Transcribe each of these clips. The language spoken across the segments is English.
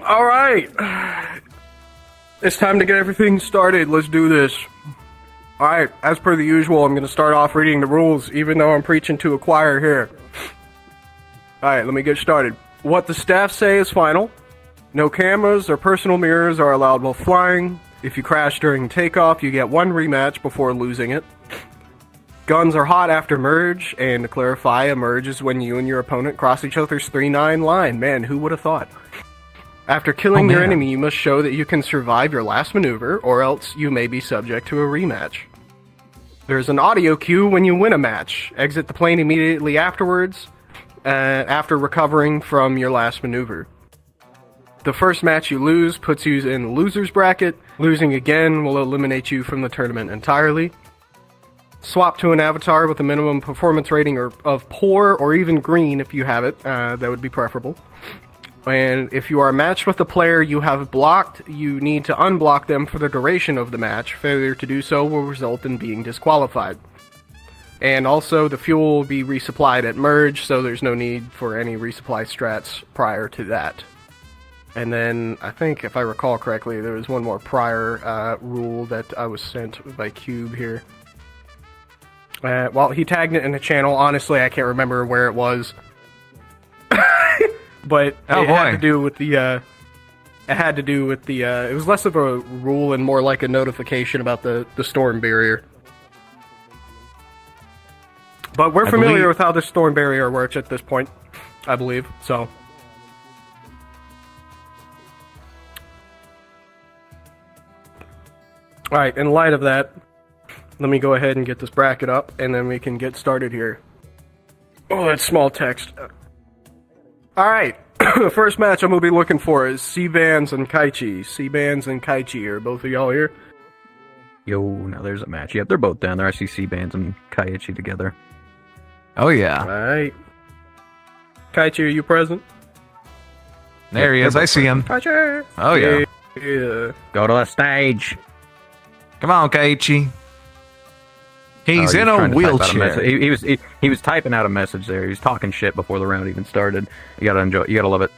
All right. It's time to get everything started. Let's do this. All right. As per the usual, I'm going to start off reading the rules, even though I'm preaching to a choir here. All right. Let me get started. What the staff say is final. No cameras or personal mirrors are allowed while flying. If you crash during takeoff, you get one rematch before losing it. Guns are hot after merge, and to clarify, a merge is when you and your opponent cross each other's 3-9 line. Man, who would have thought? After killing your enemy, you must show that you can survive your last maneuver, or else you may be subject to a rematch. There's an audio cue when you win a match. Exit the plane immediately afterwards, after recovering from your last maneuver. The first match you lose puts you in the loser's bracket. Losing again will eliminate you from the tournament entirely. Swap to an avatar with a minimum performance rating of poor or even green if you have it. That would be preferable. And if you are matched with a player you have blocked, you need to unblock them for the duration of the match. Failure to do so will result in being disqualified. And also, the fuel will be resupplied at merge, so there's no need for any resupply strats prior to that. And then, I think, if I recall correctly, there was one more prior rule that I was sent by Cube here. Well, he tagged it in the channel. Honestly, I can't remember where it was. But it had to do with the, it was less of a rule and more like a notification about the storm barrier. But we're familiar with how the storm barrier works at this point, I believe, so. Alright, in light of that, let me go ahead and get this bracket up, and then we can get started here. Oh, that's small text. Alright, the first match I'm going to be looking for is C-Bands and Kaichi. C-Bands and Kaichi, are both of y'all here? Yo, now there's a match. Yep, they're both down there. I see C-Bands and Kaichi together. Oh, yeah. Alright. Kaichi, are you present? There he is. I see him. Kaichi! Oh, yeah. Yeah. Go to the stage. Come on, Kaichi. He's in a wheelchair. He was typing out a message there. He was talking shit before the round even started. You gotta enjoy. You gotta love it.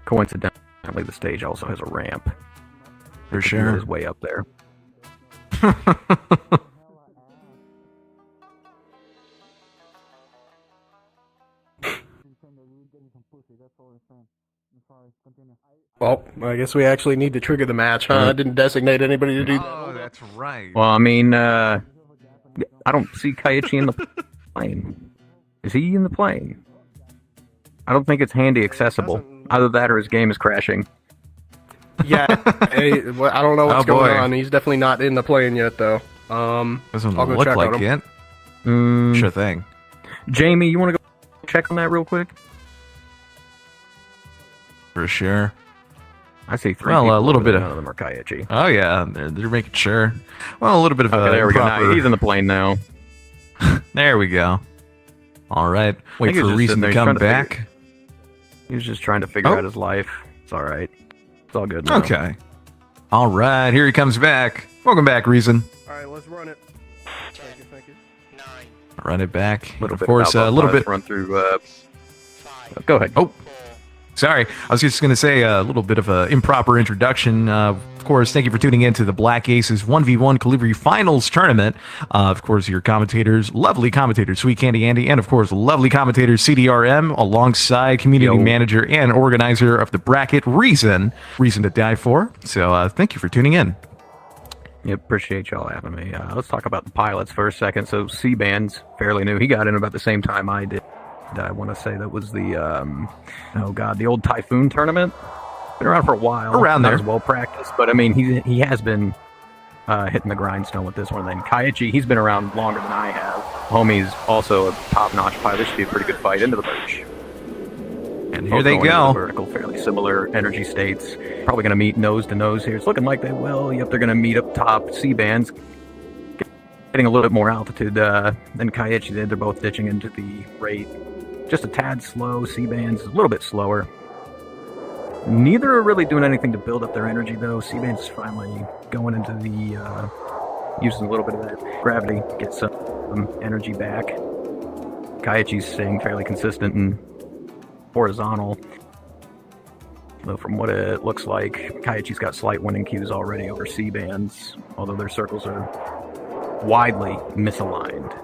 Coincidentally, the stage also has a ramp. For sure. It's way up there. Well, I guess we actually need to trigger the match, huh? I didn't designate anybody to do that. Oh, that's right. Well, I mean, I don't see Kaichi in the plane. Is he in the plane? I don't think it's handy accessible. Either that or his game is crashing. Yeah, I don't know what's going on. He's definitely not in the plane yet, though. Doesn't I'll go look check like on him. it. Sure thing. Jamie, you want to go check on that real quick? For sure. I see three. Well, people a little bit none of them are Kaichi. Oh, yeah. They're making sure. Well, a little bit of there we go. Now, he's in the plane now. There we go. All right. Wait for Reason to come back. He was just trying to figure out his life. It's all right. It's all good now. Okay. All right. Here he comes back. Welcome back, Reason. All right, let's run it. Thank you. Run it back. Of course, a little bit. Run through. Go ahead. Oh. Sorry, I was just going to say a little bit of an improper introduction. Of course, thank you for tuning in to the Black Aces 1v1 Colibri Finals Tournament. Of course, your commentators, lovely commentator Sweet Candy Andy, and of course, lovely commentator CDRM, alongside community manager and organizer of the bracket, Reason to Die For. So thank you for tuning in. Yep, appreciate y'all having me. Let's talk about the pilots for a second. So C-Band's fairly new. He got in about the same time I did. I want to say that was the, the old Typhoon tournament. Been around for a while. Around there. Not as well practiced, but I mean, he has been hitting the grindstone with this one. Then Kaichi, he's been around longer than I have. Homie's also a top-notch pilot. This should be a pretty good fight into the merge. And here they go. Vertical, fairly similar energy states. Probably going to meet nose to nose here. It's looking like they will. Yep, they're going to meet up top. C-Bands getting a little bit more altitude than Kaichi did. They're both ditching into the rate. Just a tad slow. C-Band's a little bit slower. Neither are really doing anything to build up their energy, though. C-Band's finally going into the using a little bit of that gravity, get some energy back. Kaiichi's staying fairly consistent and horizontal. Though from what it looks like, Kaiichi's got slight winning cues already over C-bands, although their circles are widely misaligned.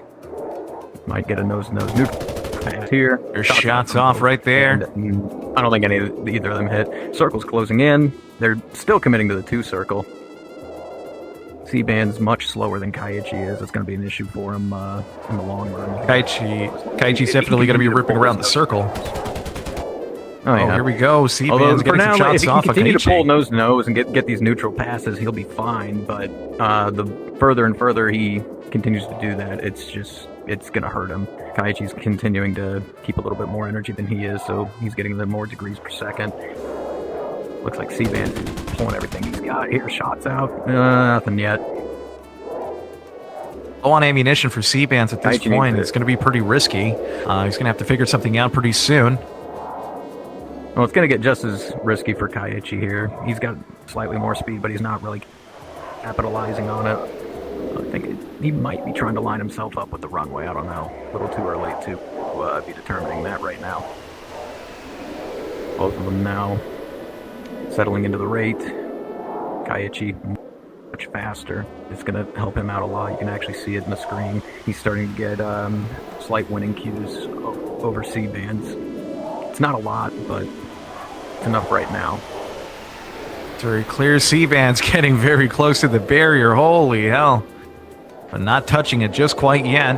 Might get a nose-to-nose neutral here. There's shots off right there. And I don't think either of them hit. Circle's closing in. They're still committing to the 2 circle. C-band's much slower than Kaiichi is. It's going to be an issue for him in the long run. Kaiichi's definitely going to be ripping around the circle. Oh, yeah. Here we go. C-band's getting some shots off of Kaiichi. If he can continue to pull nose to nose and get these neutral passes, he'll be fine. But the further and further he continues to do that, it's going to hurt him. Kaiichi's continuing to keep a little bit more energy than he is, so he's getting the more degrees per second. Looks like C-band is pulling everything he's got here. Shots out. Nothing yet. Low on ammunition for C-bands at this point. It's going to be pretty risky. He's going to have to figure something out pretty soon. Well, it's going to get just as risky for Kaiichi here. He's got slightly more speed, but he's not really capitalizing on it. I think he might be trying to line himself up with the runway. I don't know. A little too early to be determining that right now. Both of them now settling into the rate. Kaiichi much faster. It's going to help him out a lot. You can actually see it in the screen. He's starting to get slight winning cues over C-bands. It's not a lot, but it's enough right now. It's very clear. C-band's getting very close to the barrier. Holy hell. But not touching it just quite yet.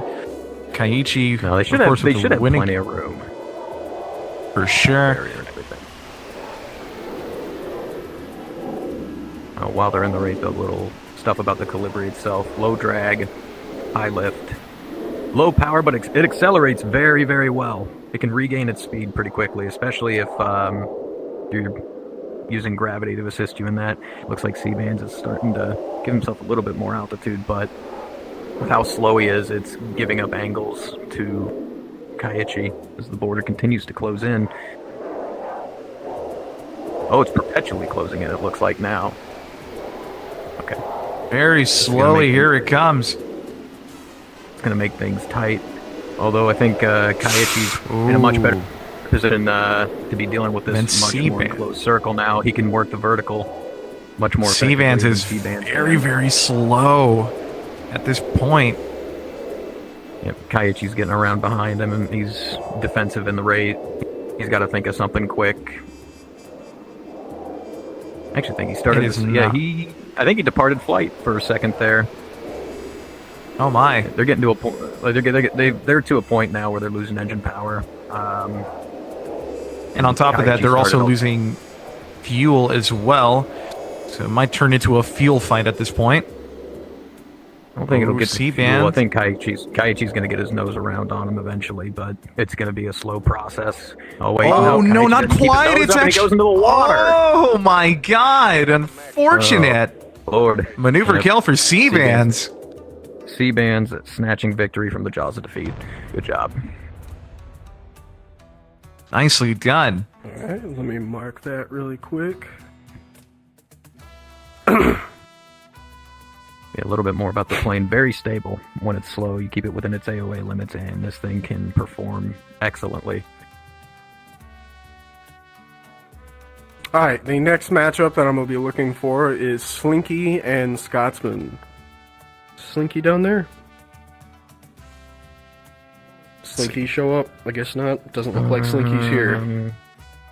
Kaiichi, no, they should have plenty of room. For sure. Barrier and everything. While they're in the rate, the little stuff about the Colibri itself. Low drag, high lift. Low power, but it accelerates very, very well. It can regain its speed pretty quickly, especially if you're using gravity to assist you in that. Looks like C-bands is starting to give himself a little bit more altitude, but with how slow he is, it's giving up angles to Kaiichi as the border continues to close in. Oh, it's perpetually closing in, it looks like now. Okay. Very slowly, here it comes. It's going to make things tight. Although I think Kaiichi's in a much better position to be dealing with this much more close circle now. He can work the vertical much more effectively. C-bands is very, very slow at this point. Yep, Kaiichi's getting around behind him, and he's defensive in the rate. He's got to think of something quick. I actually think he started this. Yeah, I think he departed flight for a second there. Oh my! They're getting to a point. They're to a point now where they're losing engine power. And on top of that, they're also losing fuel as well. So it might turn into a fuel fight at this point. I don't think it'll get to fuel. I think Kaiichi's going to get his nose around on him eventually, but it's going to be a slow process. Oh wait! Oh no, not quite! It's actually goes into the water. Oh my God! Unfortunate. Lord. Maneuver kill for C-bands. C-bands snatching victory from the jaws of defeat. Good job. Nicely done. Alright, let me mark that really quick. Yeah, a little bit more about the plane. Very stable. When it's slow, you keep it within its AOA limits, and this thing can perform excellently. Alright, the next matchup that I'm going to be looking for is Slinky and Scotsman. Slinky down there? Slinky show up? I guess not. Doesn't look like Slinky's here.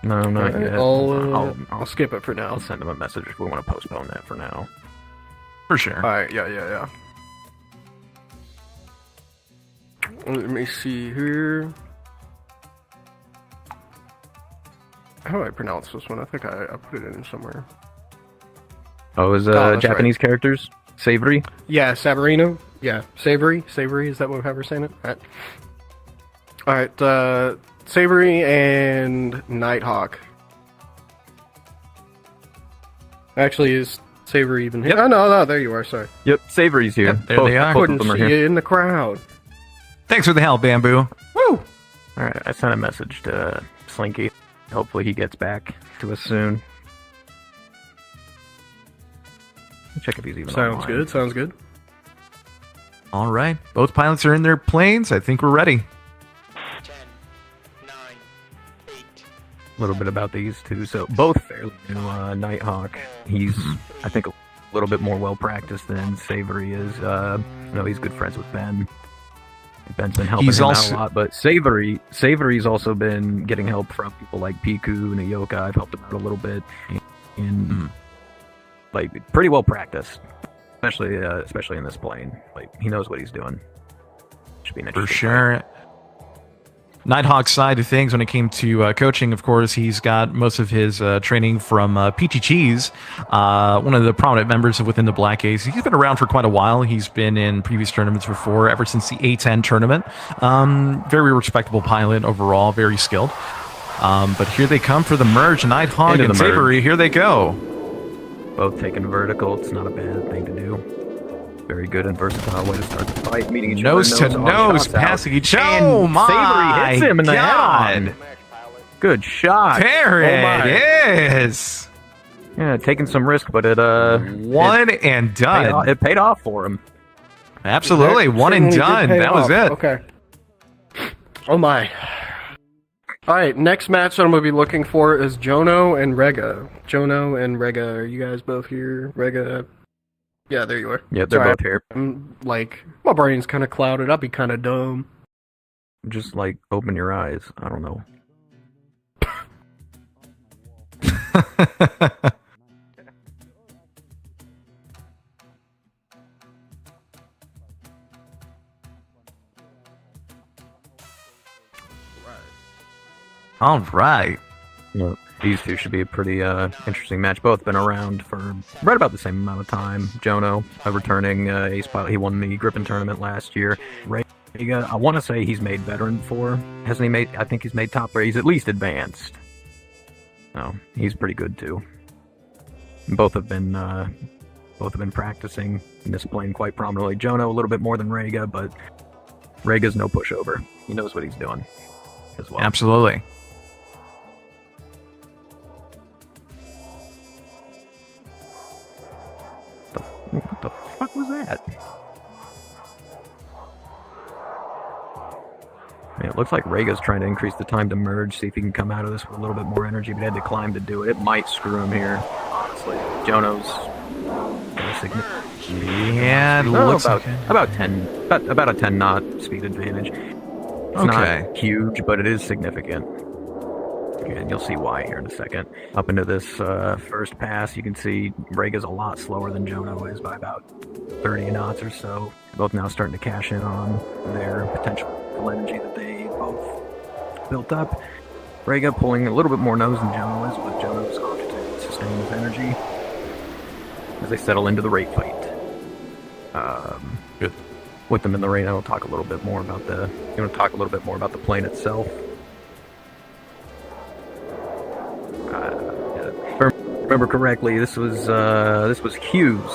No, not yet. I'll skip it for now. I'll send him a message if we want to postpone that for now. For sure. Alright, yeah. Let me see here. How do I pronounce this one? I think I put it in somewhere. Oh, is Japanese characters? Savory? Yeah, Savarino. Yeah, Savory. Savory, is that what we're saying it? Alright, Savory and Nighthawk. Actually, is Savory even here? Yep. Oh, no, there you are, sorry. Yep, Savory's here. Yep, there they are. Couldn't see you in the crowd. Thanks for the help, Bamboo. Woo! Alright, I sent a message to Slinky. Hopefully he gets back to us soon. Check if he's even online. Sounds good. All right. Both pilots are in their planes. I think we're ready. 10, 9, 8. A little bit about these two. So both fairly new. Nighthawk, he's I think a little bit more well practiced than Savory is. He's good friends with Ben. Ben's been helping him out a lot, but Savory's also been getting help from people like Piku and Ayoka. I've helped him out a little bit, and like pretty well practiced, especially in this plane. Like he knows what he's doing. Should be an interesting For sure. fight. Nighthawk's side of things, when it came to coaching, of course, he's got most of his training from Peachy Cheese, one of the prominent members within the Black Ace. He's been around for quite a while. He's been in previous tournaments before, ever since the A10 tournament. Very respectable pilot overall, very skilled. But here they come for the merge. Nighthawk and Savory, here they go. Both taking vertical. It's not a bad thing to do. Very good and versatile way to start the fight. Meeting each Nose other. to nose, passing each other. And Oh my Savory hits him in the God. head on. Good shot. There it is. Yeah, taking some risk, but One and done. it paid off for him. Absolutely. One and done. That was it. Okay. Oh my. Alright, next match that I'm going to be looking for is Jono and Rega. Jono and Rega, are you guys both here? Rega? Yeah, there you are. Yeah, they're Sorry, both here. I'm, like, my brain's kind of clouded. I'll be kind of dumb. Just like open your eyes. I don't know. All right. Yeah. These two should be a pretty interesting match. Both been around for right about the same amount of time. Jono, a returning ace pilot. He won the Griffin tournament last year. Rega, I want to say he's made veteran before. Hasn't he made? I think he's made top. He's at least advanced. Oh, he's pretty good too. Both have been practicing in this plane quite prominently. Jono a little bit more than Rega, but Rega's no pushover. He knows what he's doing as well. Absolutely. What the fuck was that? Man, it looks like Rega's trying to increase the time to merge, see if he can come out of this with a little bit more energy, but he had to climb to do it. It might screw him here, honestly. Jono's got a significant... Yeah, it looks about a 10 knot speed advantage. It's not huge, but it is significant. And you'll see why here in a second. Up into this first pass, you can see Rega's a lot slower than Jono is by about 30 knots or so. Both now starting to cash in on their potential energy that they both built up. Rega pulling a little bit more nose than Jono is, with Jono's going to sustain his energy as they settle into the rate fight. Good. With them in the rate, I'll talk a little bit more about the plane itself. Remember correctly, this was Hugh's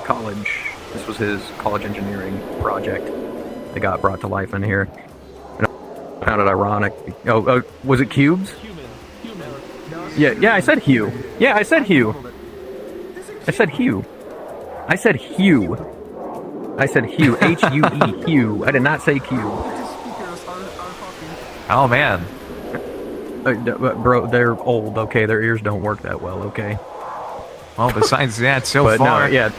college. This was his college engineering project that got brought to life in here. And I found it ironic. Oh, was it cubes? Human. Yeah, I said Hugh. Yeah, I said Hugh. I said Hugh. I said Hugh. I said Hugh. H-U-E. Hugh. I did not say Q. Oh, man. Bro, they're old, okay? Their ears don't work that well, okay? Well, besides that, so but far... No, yeah.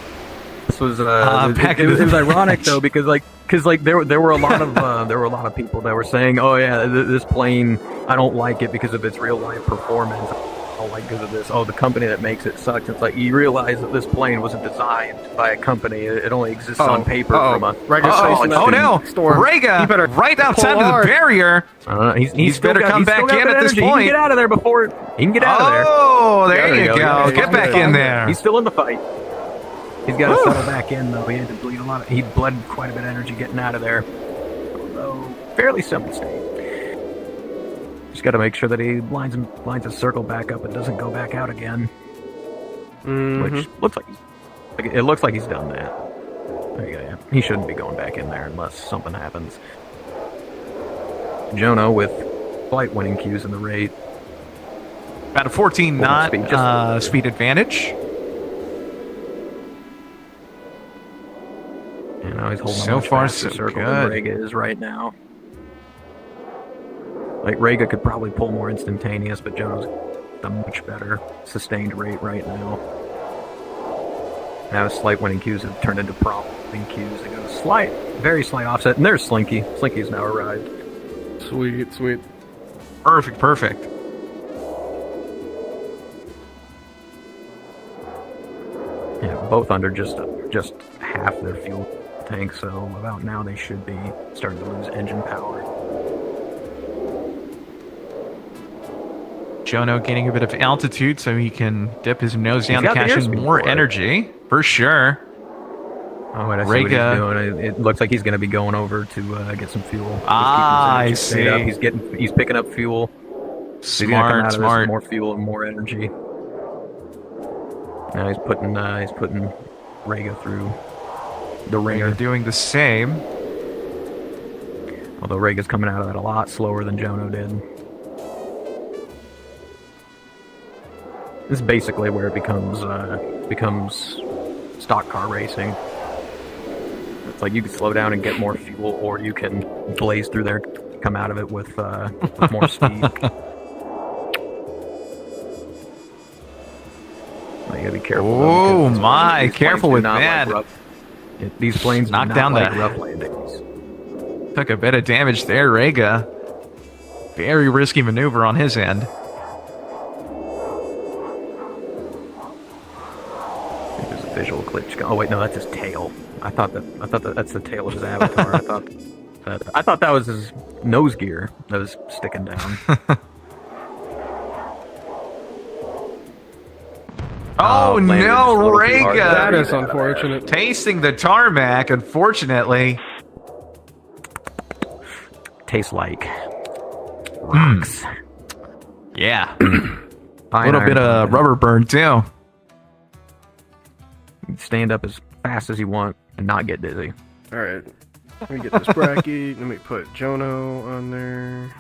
This was it was ironic though, because there were a lot of people that were saying, oh yeah, this plane, I don't like it because of its real life performance. I don't like it because of this. Oh, the company that makes it sucks. It's like you realize that this plane wasn't designed by a company. It only exists on paper from a no, Rega right outside of the barrier. He's better come back in at this point. He can get out of there before he can get out of there. Oh, there you go. Get back in there. He's still in the fight. He's got to settle back in, though. He had to bleed a lot. He bled quite a bit of energy getting out of there. Although, fairly simple state. Just got to make sure that he lines a circle back up and doesn't go back out again. Which looks like he's done that. There you go, yeah. He shouldn't be going back in there unless something happens. Jono with flight winning cues in the rate. About a 14 knot speed advantage. You know, he's holding So a much far, faster so circle good. than Rega is right now. Like, Rega could probably pull more instantaneous, but Jono's a much better sustained rate right now. Now slight winning cues have turned into problem cues. They go slight, very slight offset, and there's Slinky. Slinky's now arrived. Sweet, sweet. Perfect, perfect. Yeah, both under just half their fuel tank, so about now they should be starting to lose engine power. Jono gaining a bit of altitude so he can dip his nose down He's to got the cash in airspeed more for it. energy. For sure. Oh, and I see Rega. what he's doing. It looks like he's going to be going over to get some fuel. Just Ah, keeping his energy I stayed up. He's picking up fuel. So he's gonna come out Smart, of this with smart. more fuel and more energy. Now he's putting Rega through the Rega ringer. doing the same. Although Rega's coming out of that a lot slower than Jono did. This is basically where it becomes stock car racing. It's like you can slow down and get more fuel, or you can blaze through there, come out of it with more speed. You gotta be careful. Oh though, because my, these planes careful do with not that. Like these planes Knock do not down like the- rough landings. Took a bit of damage there, Rega. Very risky maneuver on his end. There's a visual glitch. Oh wait, no, that's his tail. I thought that's the tail of his avatar. I thought that was his nose gear that was sticking down. Oh, landed just a no, little too hard. Rega! That is unfortunate. Tasting the tarmac, unfortunately. Tastes like rocks. Yeah. Fine A little iron bit of content. rubber burn, too. You can stand up as fast as you want and not get dizzy. All right. Let me get this bracket. Let me put Jono on there.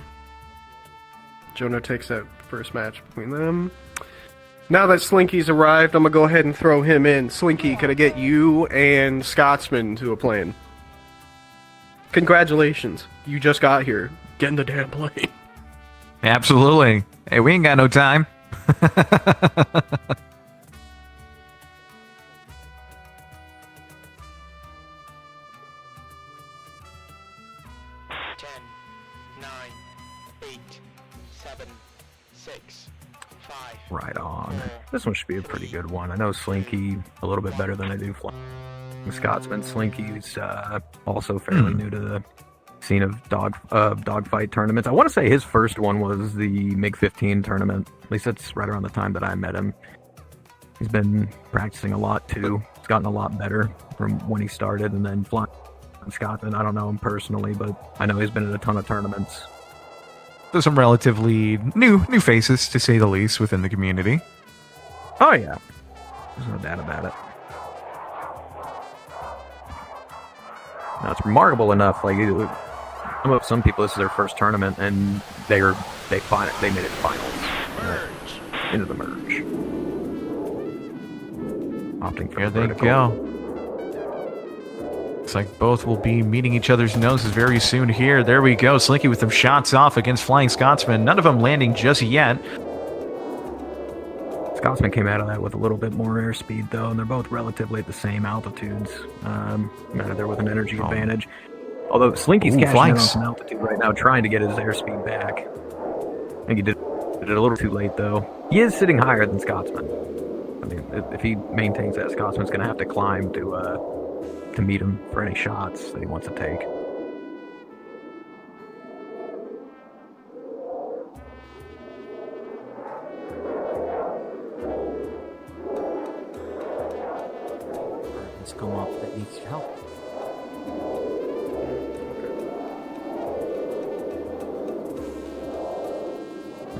Jono takes that first match between them. Now that Slinky's arrived, I'm going to go ahead and throw him in. Slinky, could I get you and Scotsman to a plane? Congratulations. You just got here. Get in the damn plane. Absolutely. Hey, we ain't got no time. 10, 9, 8, 7, 6, 5. Right on. This one should be a pretty good one. I know Slinky a little bit better than I do Flying Scotsman. Slinky's also fairly new to the scene of dogfight tournaments. I want to say his first one was the MiG-15 tournament. At least that's right around the time that I met him. He's been practicing a lot too. He's gotten a lot better from when he started, and then Flying Scotsman, I don't know him personally, but I know he's been in a ton of tournaments. There's some relatively new faces, to say the least, within the community. Oh yeah, there's no doubt about it. Now it's remarkable enough. Like some people, this is their first tournament, and they made it finals into the merge. Opting for Here the they vertical. go. Looks like both will be meeting each other's noses very soon here. There we go. Slinky with some shots off against Flying Scotsman. None of them landing just yet. Scotsman came out of that with a little bit more airspeed, though, and they're both relatively at the same altitudes. Out of there with an energy advantage. Although Slinky's Ooh, cashing in on flanks. some altitude right now, trying to get his airspeed back. I think he did it a little too late, though. He is sitting higher than Scotsman. I mean, if he maintains that, Scotsman's going to have to climb to meet him for any shots that he wants to take. Let's come up that needs help.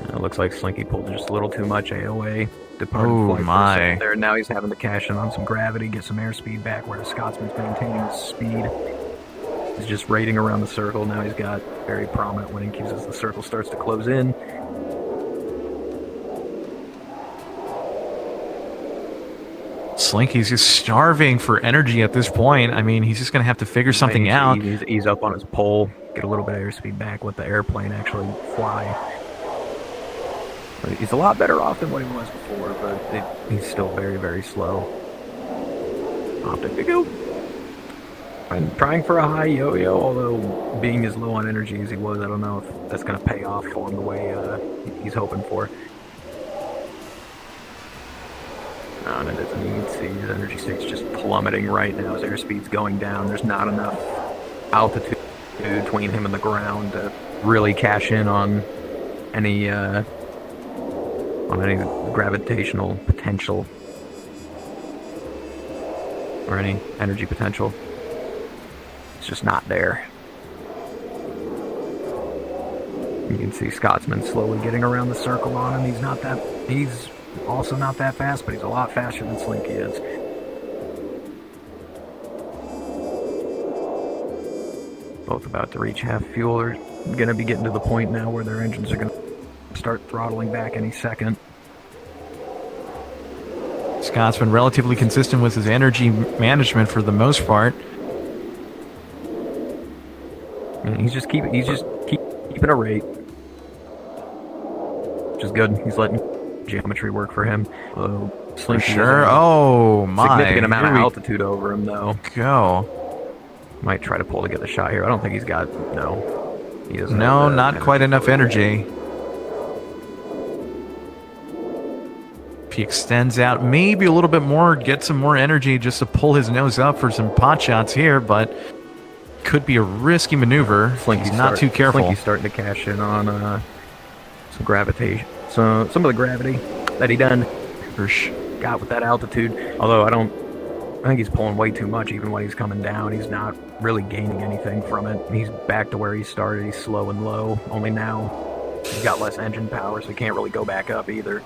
It looks like Slinky pulled just a little too much AOA. Departed Oh, flight for a my. second there. Now he's having to cash in on some gravity, get some airspeed back, where the Scotsman's maintaining his speed. He's just raiding around the circle. Now he's got very prominent winning cues as the circle starts to close in. Slinky's just starving for energy at this point. I mean, he's just going to have to figure something out. Ease up on his pole, get a little bit of airspeed back, let the airplane actually fly. But he's a lot better off than what he was before, but he's still very, very slow. Optic to go. I'm trying for a high yo-yo, although being as low on energy as he was, I don't know if that's going to pay off for him the way he's hoping for. No, and it doesn't. You can see his energy state's just plummeting right now. His airspeed's going down. There's not enough altitude between him and the ground to really cash in on any gravitational potential or any energy potential. It's just not there. You can see Scotsman slowly getting around the circle on him. He's also not that fast, but he's a lot faster than Slinky is. Both about to reach half fuel. They're going to be getting to the point now where their engines are going to start throttling back any second. Scott's been relatively consistent with his energy management for the most part. And he's just keeping a rate, which is good. He's letting geometry work for him. For sure. Oh my! Significant amount of altitude over him, though. Go. Might try to pull to get the shot here. I don't think he's got. No, he doesn't. No, not quite enough energy. If he extends out maybe a little bit more, get some more energy just to pull his nose up for some pot shots here, but could be a risky maneuver. He's not too careful. Slinky's starting to cash in on some gravitation. So some of the gravity that he done got with that altitude. Although I think he's pulling way too much even when he's coming down. He's not really gaining anything from it. He's back to where he started. He's slow and low. Only now he's got less engine power, so he can't really go back up either.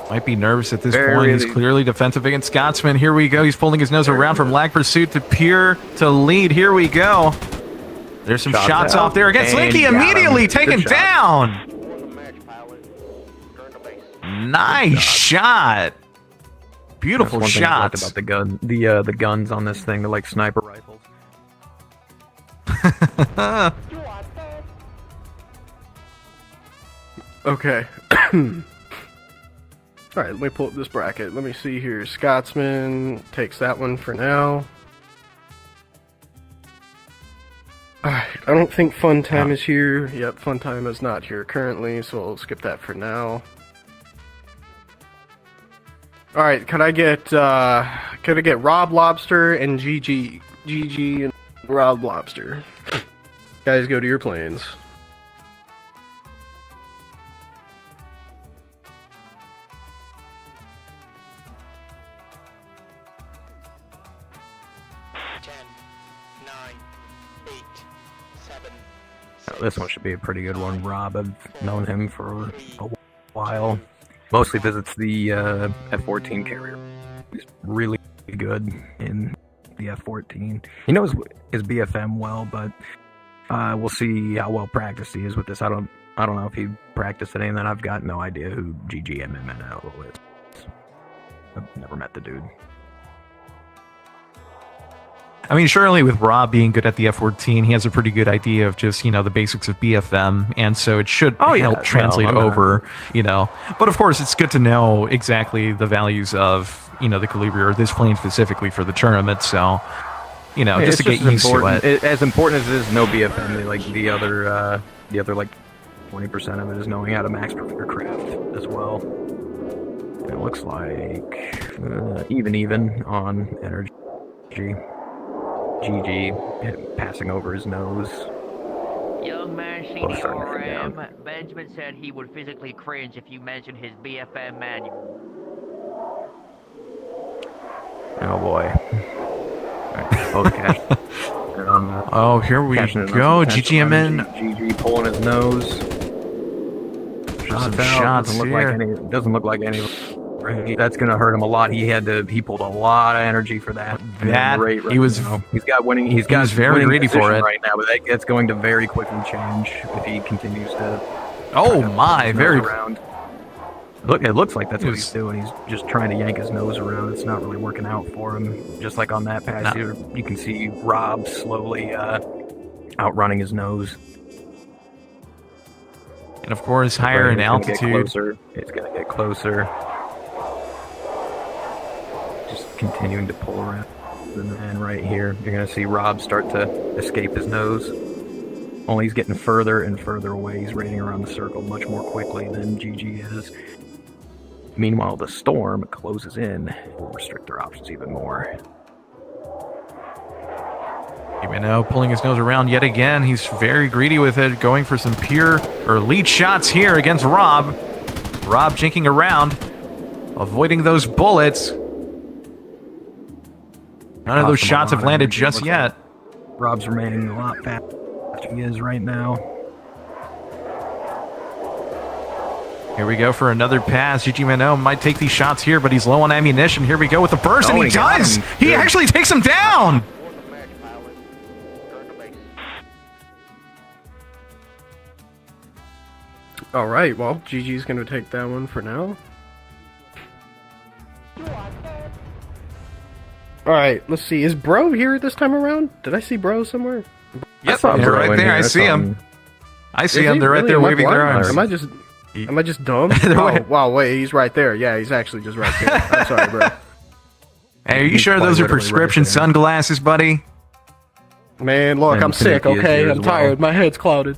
Might be nervous at this point. He's clearly defensive against Scotsman. Here we go. He's pulling his nose around from lag pursuit to pure to lead. Here we go. There's some shots off there again. Slinky immediately taken down. Nice shot. Beautiful shots. About the gun, the guns on this thing, they're like sniper rifles. Okay. All right, let me pull up this bracket. Let me see here. Scotsman takes that one for now. Alright, I don't think Fun Time is here. Yep, Fun Time is not here currently, so I'll skip that for now. Alright, could I get Rob Lobster and GG and Rob Lobster? Guys, go to your planes. This one should be a pretty good one. Rob, I've known him for a while. Mostly visits the F-14 carrier. He's really good in the F-14. He knows his BFM well, but we'll see how well practiced he is with this. I don't know if he practiced any, and then I've got no idea who GGMMNL is. I've never met the dude. I mean, surely with Rob being good at the F-14, he has a pretty good idea of just, the basics of BFM, and so it should help translate over, But of course, it's good to know exactly the values of, the Colibri, or this plane specifically for the tournament, so, just to get used to it. As important as it is, no BFM, like the other 20% of it is knowing how to max aircraft as well. And it looks like even on energy. GG passing over his nose. Young man CDRM, Benjamin said he would physically cringe if you mentioned his BFM manual. Oh boy. Oh, here we go. GGMN. GG pulling his nose. Shots Doesn't look like any. That's gonna hurt him a lot. He pulled a lot of energy for that. He's very ready for it right now, but it's going to very quickly change if he continues to. Oh my! Very. Look, it looks like that's what he's doing. He's just trying to yank his nose around. It's not really working out for him. Just like on that pass here, you can see Rob slowly outrunning his nose. And of course, higher in altitude. It's going to get closer. Just continuing to pull around. And then right here, you're going to see Rob start to escape his nose. Only he's getting further and further away. He's raiding around the circle much more quickly than GG is. Meanwhile, the storm closes in. Will restrict their options even more. Even now, pulling his nose around yet again. He's very greedy with it, going for some pure or lead shots here against Rob. Rob jinking around, avoiding those bullets. None of those shots have landed just yet. Rob's remaining a lot faster than he is right now. Here we go for another pass. GG Mano might take these shots here, but he's low on ammunition. Here we go with the burst, and he does! He actually takes him down! All right, well, GG's going to take that one for now. All right, let's see. Is Bro here this time around? Did I see Bro somewhere? Yep, they're right there. I see him. I see him. They're right there waving their arms. Am I just dumb? Oh, wow, wait, he's right there. Yeah, he's actually just right there. I'm sorry, bro. Hey, are you sure those are prescription sunglasses, buddy? Man, look, I'm sick, okay? I'm tired. My head's clouded.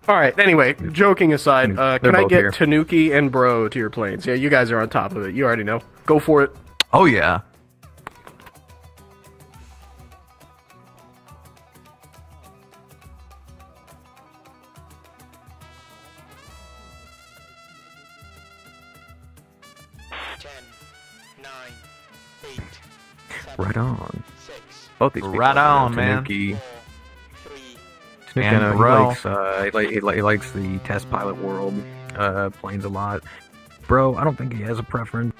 Alright, anyway, joking aside, can I get Tanuki and Bro to your planes? Yeah, you guys are on top of it. You already know. Go for it. Oh, yeah. Right on. Both these people right on, man. Tanuki, And he likes the test pilot world planes a lot. Bro, I don't think he has a preference.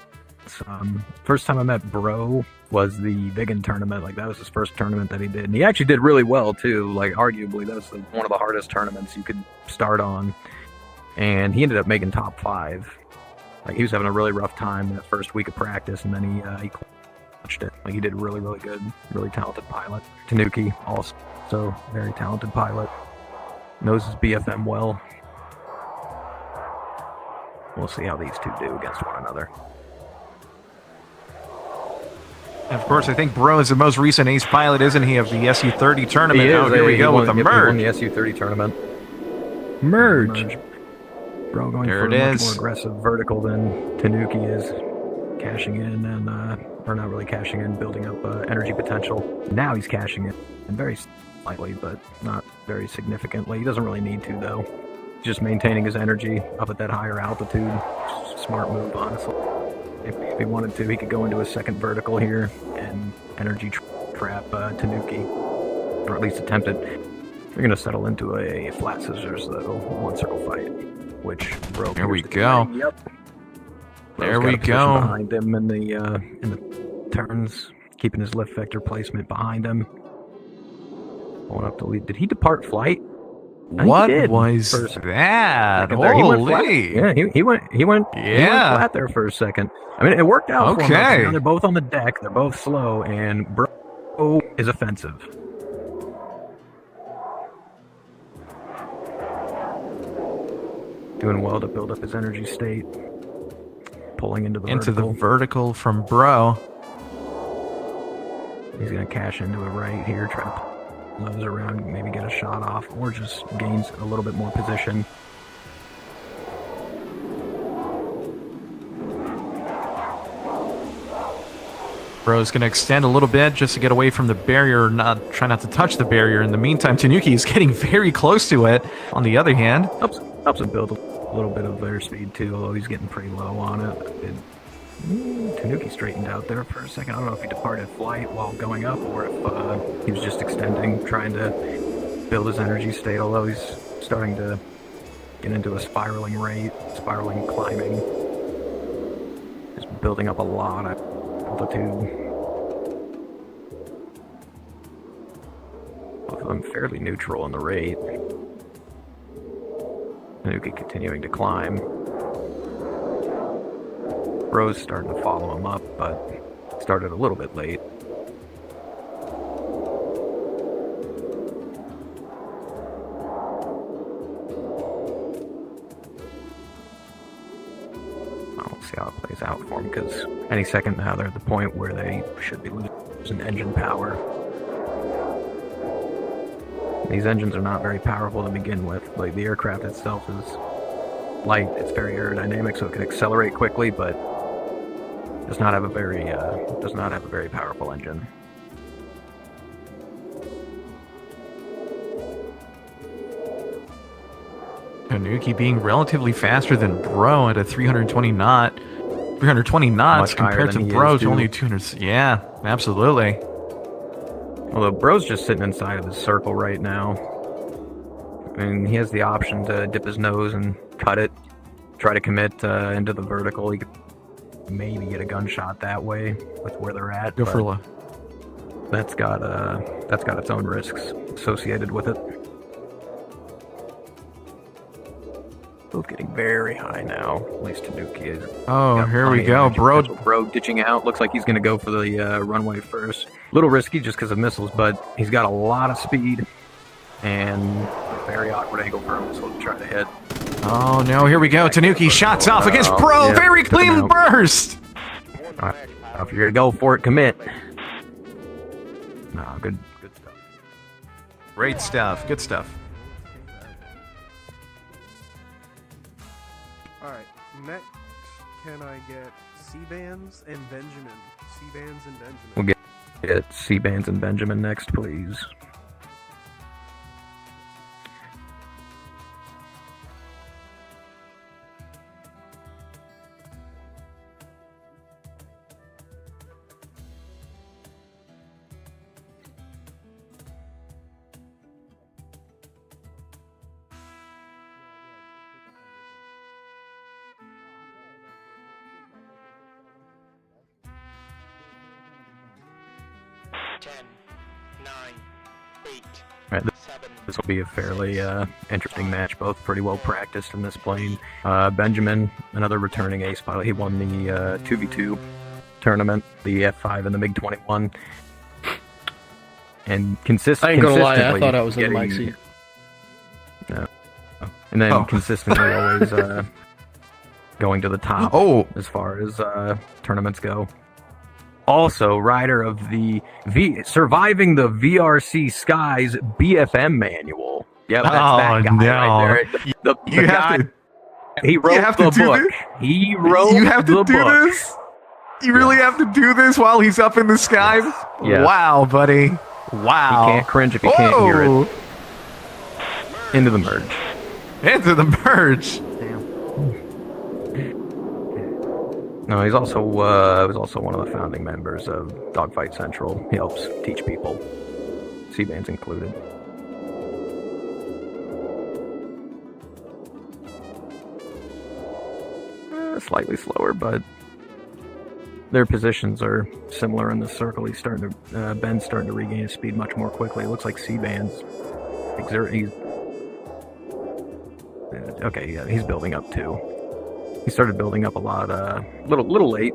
First time I met Bro was the Biggin tournament. Like, that was his first tournament that he did. And he actually did really well, too. Like, arguably, that was one of the hardest tournaments you could start on. And he ended up making top 5. Like, he was having a really rough time that first week of practice, and then he clutched it. Like, he did really, really good. Really talented pilot. Tanuki, also very talented pilot. Knows his BFM well. We'll see how these two do against one another. And of course, I think Bro is the most recent ace pilot, isn't he, of the SU-30 tournament? He is. Oh, here we go with the merge. He won the SU-30 tournament. Merge. Bro going there for it a much is. more aggressive vertical than Tanuki is. Cashing in and, or not really cashing in, building up energy potential. Now he's cashing in, and very slightly, but not very significantly. He doesn't really need to, though. Just maintaining his energy up at that higher altitude. Smart move, honestly. If he wanted to, he could go into a second vertical here and energy trap Tanuki, or at least attempt it. They're going to settle into a flat scissors, though, one circle fight, which Bro. There we go. Yep. There we go. Behind him in the turns, keeping his lift vector placement behind him. Going up to lead. Did he depart flight? What was that? Holy! He went flat there for a second. I mean, it worked out for him. Now they're both on the deck. They're both slow, and Bro is offensive. Doing well to build up his energy state. Pulling into the vertical from Bro. He's going to cash into it right here, try to pull nose around, maybe get a shot off, or just gains a little bit more position. Bro's going to extend a little bit just to get away from the barrier, try not to touch the barrier. In the meantime, Tanuki is getting very close to it. On the other hand, helps him build a little bit of airspeed too, although he's getting pretty low on it. Tanuki straightened out there for a second. I don't know if he departed flight while going up or if he was just extending, trying to build his energy state, although he's starting to get into a spiraling climbing. Just building up a lot of altitude. Both of them fairly neutral on the rate. Tanuki continuing to climb. Bro's starting to follow him up, but started a little bit late. We'll see how it plays out for them, because any second now they're at the point where they should be losing engine power. These engines are not very powerful to begin with. Like, the aircraft itself is light, it's very aerodynamic, so it can accelerate quickly, but does not have a very powerful engine. Tanuki being relatively faster than Bro at a 320 knots Much higher compared to than he Bro's is, too. only 200. Yeah, absolutely. Although Bro's just sitting inside of his circle right now. I mean, he has the option to dip his nose and cut it, try to commit into the vertical. He could maybe get a gunshot that way with where they're at. Go for a That's got its own risks associated with it. Both getting very high now. At least Tanuki is. Oh, here we go. Bro ditching out. Looks like he's going to go for the runway first. A little risky just because of missiles, but he's got a lot of speed and a very awkward angle for a missile to try to hit. Oh no, here we go. Tanuki shots off against Bro. Yeah, Very took him clean out. burst. All right, if you're going to go for it, commit. No, good stuff. Great stuff. Good stuff. Alright, next, can I get C-Bands and Benjamin? C-Bands and Benjamin. We'll get C-Bands and Benjamin next, please. Ten, 9, 8, Right, 7, this will be a fairly interesting match. Both pretty well practiced in this plane. Benjamin, another returning ace pilot, he won the 2v2 tournament, the F5 and the MiG-21. And I ain't gonna lie, I thought I was in the mic seat. And then consistently always going to the top as far as tournaments go. Also, rider of the surviving the VRC Skies BFM manual. Yep, that's that guy right there. The guy, he wrote the book. He wrote the book. You really have to do this while he's up in the sky? Yes. Wow, buddy. Wow. You can't cringe if you can't hear it. Into the merge. Into the merge. No, he's also was also one of the founding members of Dogfight Central. He helps teach people, C-Bands included. Slightly slower, but their positions are similar in the circle. He's starting to Ben's starting to regain his speed much more quickly. It looks like C-Band's he's building up too. He started building up a lot, little late,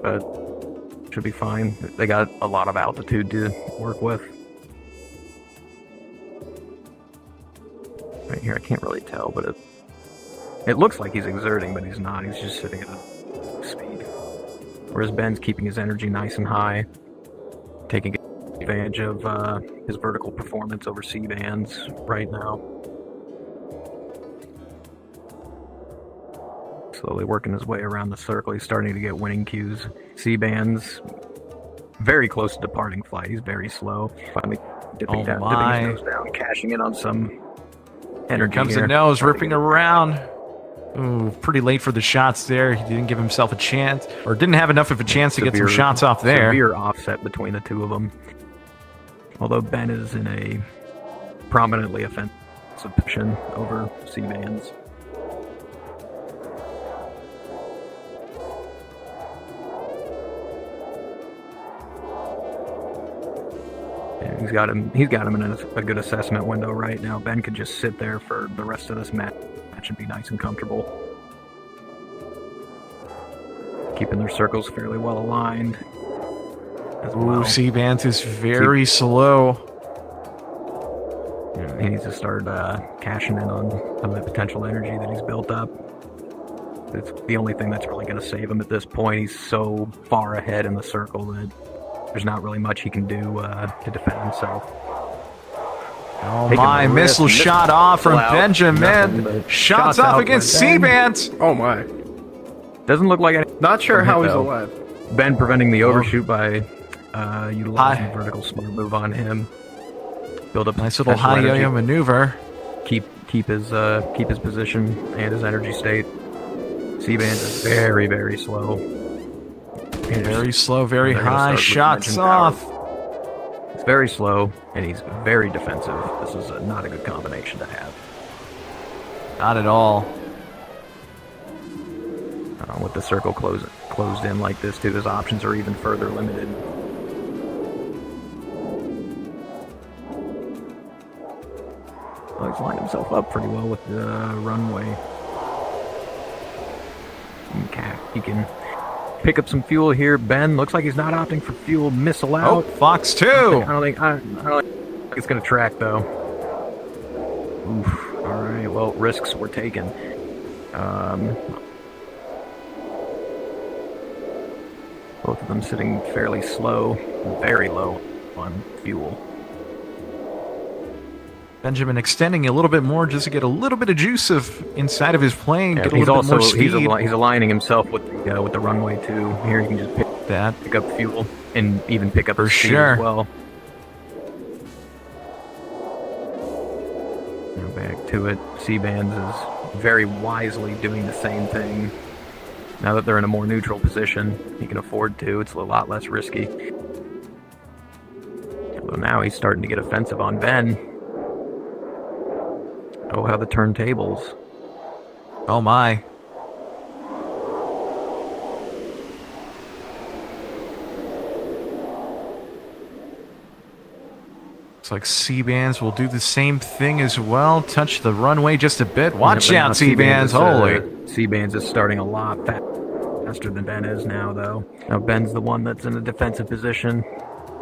but should be fine. They got a lot of altitude to work with. Right here, I can't really tell, but it looks like he's exerting, but he's not. He's just sitting at a speed. Whereas Ben's keeping his energy nice and high, taking advantage of his vertical performance over C-Bands right now. Slowly working his way around the circle. He's starting to get winning cues. C-Band's very close to departing flight. He's very slow. Finally dipping his nose down, cashing in on some energy. Here comes the nose, ripping around. Ooh, pretty late for the shots there. He didn't give himself a chance, or didn't have enough of a chance to get some shots off there. Severe offset between the two of them. Although Ben is in a prominently offensive position over C-Bands. And he's got him in a good assessment window right now. Ben could just sit there for the rest of this match and be nice and comfortable. Keeping their circles fairly well aligned. Ooh, C-Band is very slow. He needs to start cashing in on some of the potential energy that he's built up. It's the only thing that's really going to save him at this point. He's so far ahead in the circle that there's not really much he can do to defend himself. Oh Taking my, the missile risk. shot off from Out. Benjamin. Nothing but Shots off out against by Ben. C-Band. Oh my. Doesn't look like any. Not sure how he's though. alive. Ben preventing the overshoot by utilizing vertical smart move on him. Build up Nice little potential high energy. yo-yo maneuver. Keep his position and his energy state. C-Band is very, very slow. Very slow, very They're gonna high. start with Shots engine off. power. It's very slow, and he's very defensive. This is not a good combination to have. Not at all. With the circle closed in like this, too, his options are even further limited. Well, he's lined himself up pretty well with the runway. Okay, he can pick up some fuel here. Ben looks like he's not opting for fuel. Missile Oh, out. Fox 2. I don't think it's gonna track though. Oof. All right. Well, risks were taken. Both of them sitting fairly slow, very low on fuel. Benjamin extending a little bit more just to get a little bit of juice inside of his plane, get a he's little bit more also speed. he's aligning himself with the runway too. Here you can just pick up fuel and even pick up For the speed sure. as well. Now back to it. C-Bands is very wisely doing the same thing. Now that they're in a more neutral position, he can afford to. It's a lot less risky. Although now he's starting to get offensive on Ben. Oh, how the turntables. Oh my. Looks like C-Bands will do the same thing as well. Touch the runway just a bit. Watch out, C-Bands. Holy. C-Bands is starting a lot faster than Ben is now, though. Now Ben's the one that's in a defensive position.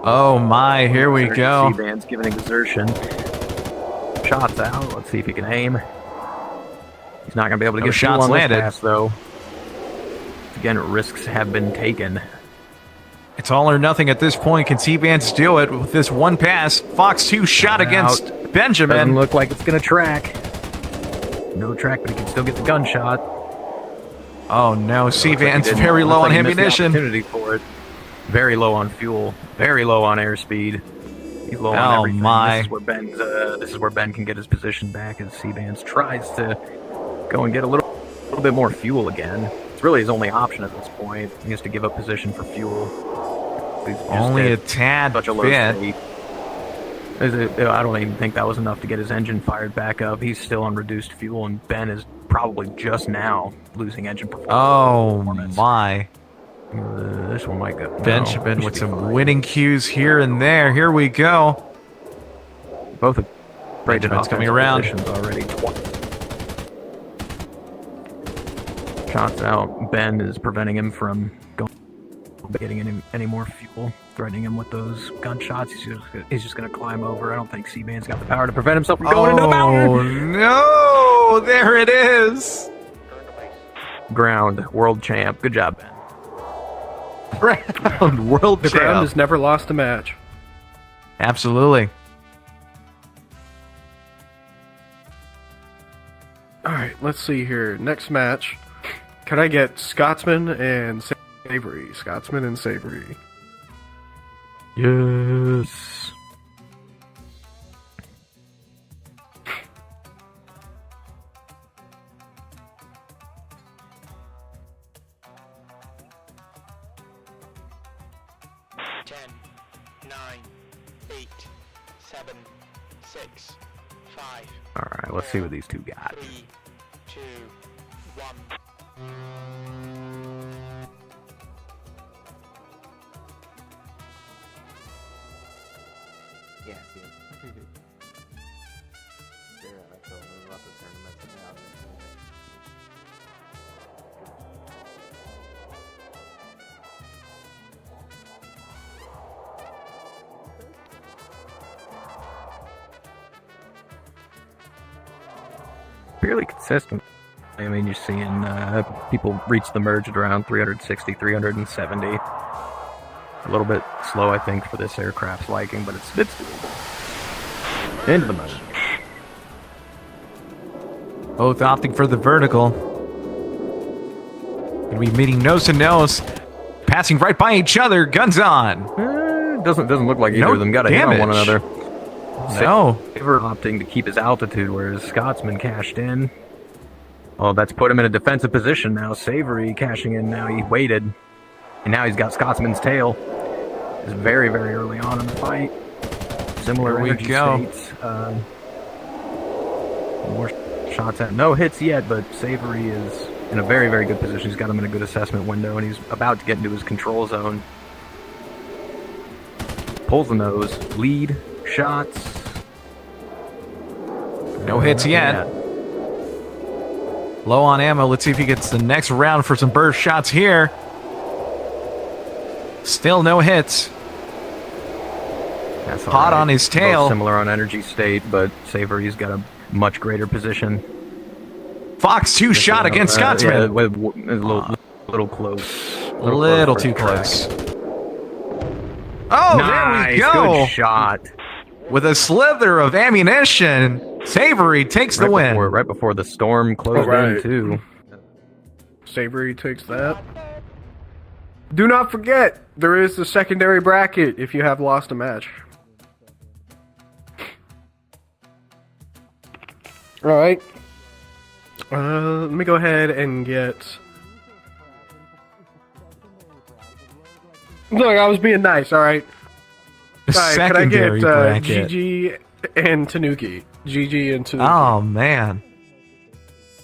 Oh my, here we go. C-Band's giving exertion. Shots out. Let's see if he can aim. He's not going to be able to No get shots fuel on landed. this pass, though. Again, risks have been taken. It's all or nothing at this point. Can C-Bands do it with this one pass? Fox 2 shot against Doesn't Benjamin. look like it's going to track. No track, but he can still get the gunshot. Oh no, C-Bands Looks like he very didn't. low Looks on like he missed the ammunition. opportunity for it. Very low on fuel. Very low on airspeed. He's low on Oh, everything. my. This is where Ben can get his position back as C-Bands tries to go and get a little bit more fuel again. It's really his only option at this point. He has to give up position for fuel. He's just Only a at tad such a low bit. state. I don't even think that was enough to get his engine fired back up. He's still on reduced fuel, and Ben is probably just now losing engine performance. Oh my. This one might go. Benjamin No, with should be some fine. winning cues here and there. Here we go. Both have Benjamin's coming offensive around. positions already. Shots out. Ben is preventing him from getting any more fuel, threatening him with those gunshots. He's just going to climb over. I don't think C-Band's got the power to prevent himself from going into the mountain. Oh no! There it is. Ground, world champ. Good job, Ben. Round world The ground champ. has never lost a match. Absolutely. Alright, let's see here. Next match. Can I get Scotsman and Savory? Scotsman and Savory. Yes. Ten, 9, 8, 7, 6, 5, All right, let's see what these two got. 3, 2, 1. Yeah, see. They're so we lost the tournament now. Fairly consistent. I mean, you're seeing people reach the merge at around 360, 370. A little bit slow, I think, for this aircraft's liking, but it's doable. Into the merge. Both opting for the vertical. Gonna be meeting nose to nose, passing right by each other. Guns on. Doesn't look like either of them got a hit on one another. No. Saver opting to keep his altitude, whereas Scotsman cashed in. Well, that's put him in a defensive position now. Savory cashing in now. He waited, and now he's got Scotsman's tail. It's very, very early on in the fight. Similar energy states. More shots at no hits yet, but Savory is in a very, very good position. He's got him in a good assessment window, and he's about to get into his control zone. Pulls the nose. Lead. Shots. No hits yet. Low on ammo. Let's see if he gets the next round for some burst shots here. Still no hits. That's Hot on his tail. Both similar on energy state, but Savory's got a much greater position. Fox two-shot against Scotsman. Yeah, a little close. A little too close. Oh, nice, there we go. Good shot. With a slither of ammunition, Savory takes the win. Right before the storm closed in, too. Savory takes that. Do not forget, there is the secondary bracket if you have lost a match. Alright. Let me go ahead and get... Look, I was being nice, alright? Alright, can I get GG and Tanuki? GG and Tanuki. Oh, man.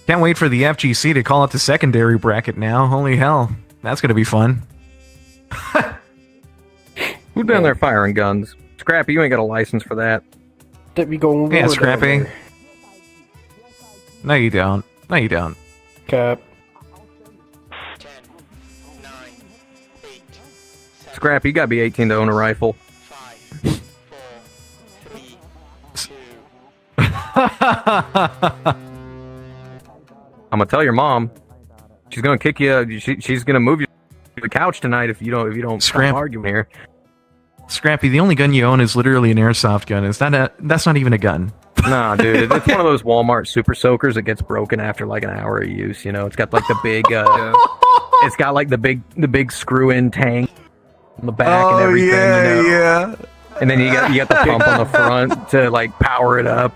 Can't wait for the FGC to call it the secondary bracket now. Holy hell. That's going to be fun. Who's down there firing guns? Scrappy, you ain't got a license for that. Let me go. Yeah, Scrappy. No, you don't. No, you don't. Cap. 10, 9, 8, 7, Scrappy, you gotta be 18 to own a rifle. 5, 4, 3, 2, I'm gonna tell your mom. She's gonna kick you. She's gonna move you to the couch tonight if you don't stop arguing here. Scrappy, the only gun you own is literally an airsoft gun. That's not even a gun. Nah, dude, it's one of those Walmart super soakers that gets broken after like an hour of use. You know, it's got like the big, it's got like the big screw-in tank on the back and everything. Yeah, you know? yeah. And then you got the pump on the front to like power it up.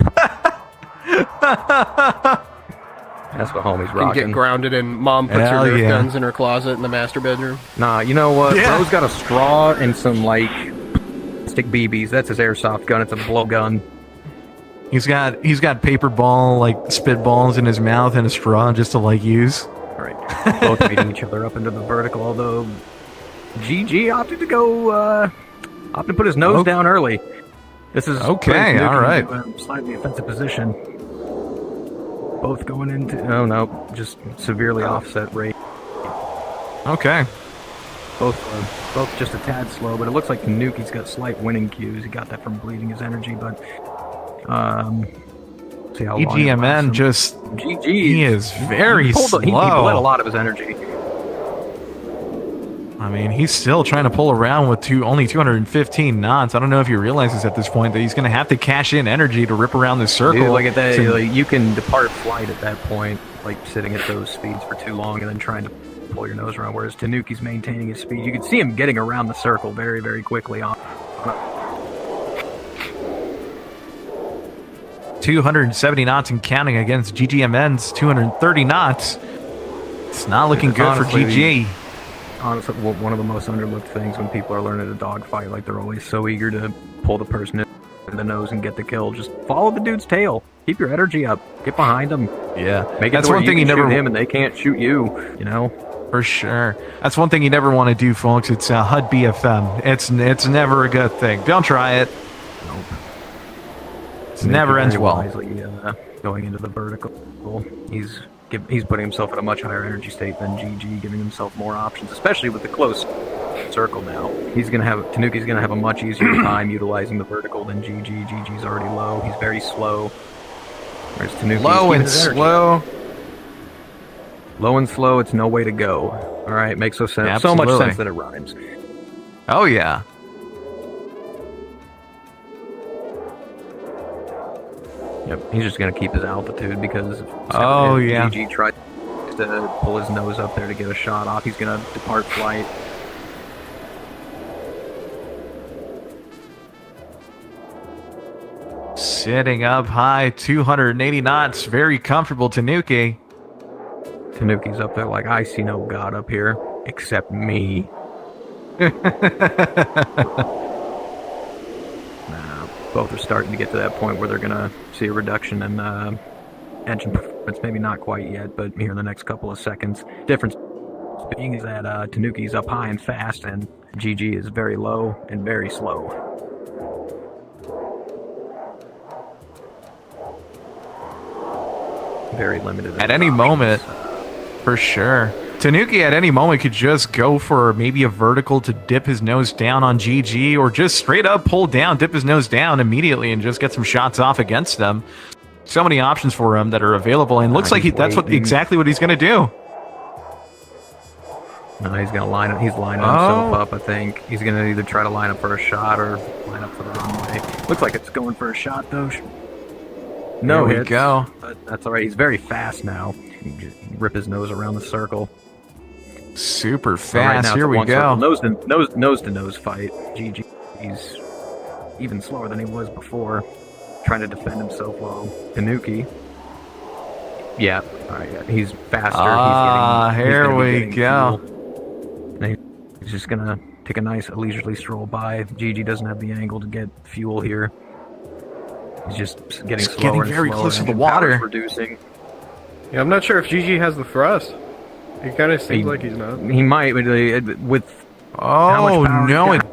That's what homie's You rocking. get grounded and mom puts her Nerf guns in her closet in the master bedroom. Nah, you know what? Bro's got a straw and some like stick BBs. That's his airsoft gun. It's a blow gun. He's got paper ball, like spitballs in his mouth and a straw just to like use. All right. Both beating each other up into the vertical, although GG opted to go opted to put his nose down early. This is okay, all right. Slightly offensive position. Both going into just severely offset rate. Okay. Both just a tad slow, but it looks like Nuki's got slight winning cues. He got that from bleeding his energy, but see how long EGMN just GG. He is very slow. He bled a lot of his energy. I mean, he's still trying to pull around with only 215 knots. I don't know if he realizes at this point that he's going to have to cash in energy to rip around this circle. Dude, look at that. Like, you can depart flight at that point, like sitting at those speeds for too long and then trying to pull your nose around, whereas Tanuki's maintaining his speed. You can see him getting around the circle very, very quickly. 270 knots and counting against GGMN's 230 knots. It's not looking good for GG. Honestly, one of the most underlooked things when people are learning to dogfight, like they're always so eager to pull the person in the nose and get the kill. Just follow the dude's tail. Keep your energy up. Get behind him. Yeah, make it that's to where one thing you you can never shoot him and they can't shoot you. You know, for sure. That's one thing you never want to do, folks. It's HUD BFM. It's never a good thing. Don't try it. Nope. It never ends Very well. wisely, going into the vertical. He's putting himself at a much higher energy state than GG, giving himself more options, especially with the close circle now. Tanuki's gonna have a much easier time utilizing the vertical than GG. GG's already low. He's very slow. Whereas Tanuki's Low keeping and his energy slow. up. Low and slow, it's no way to go. All right, makes so much Absolutely. sense that it rhymes. Oh, yeah. Yep, he's just gonna keep his altitude because Oh, if yeah. GG tries to pull his nose up there to get a shot off, he's gonna depart flight. Sitting up high, 280 knots. Very comfortable, Tanuki. Tanuki's up there like, I see no god up here except me. Both are starting to get to that point where they're gonna see a reduction in engine performance. Maybe not quite yet, but here in the next couple of seconds. Difference being is that Tanuki's up high and fast, and GG is very low and very slow. Very limited. At any options. moment, for sure. Tanuki at any moment could just go for maybe a vertical to dip his nose down on GG, or just straight up pull down, dip his nose down immediately, and just get some shots off against them. So many options for him that are available, and looks like that's exactly what he's going to do. No, he's gonna line up. He's lining himself up. I think he's gonna either try to line up for a shot or line up for the runway. Looks like it's going for a shot though. No There we hits, go. but that's all right. He's very fast now. He can just rip his nose around the circle. Super So right fast. now it's Here a we one circle go. nose to nose fight. GG. He's even slower than he was before, trying to defend himself well. Tanuki. Yeah. All right. Yeah. He's faster. Here we go. Fuel. And he's just gonna take a nice leisurely stroll by. GG doesn't have the angle to get fuel here. He's just getting slower getting and very slower. close to the Engine power's water. reducing. Yeah, I'm not sure if GG has the thrust. It kind of seems like he's not. He might with how Oh, much power no. he's got,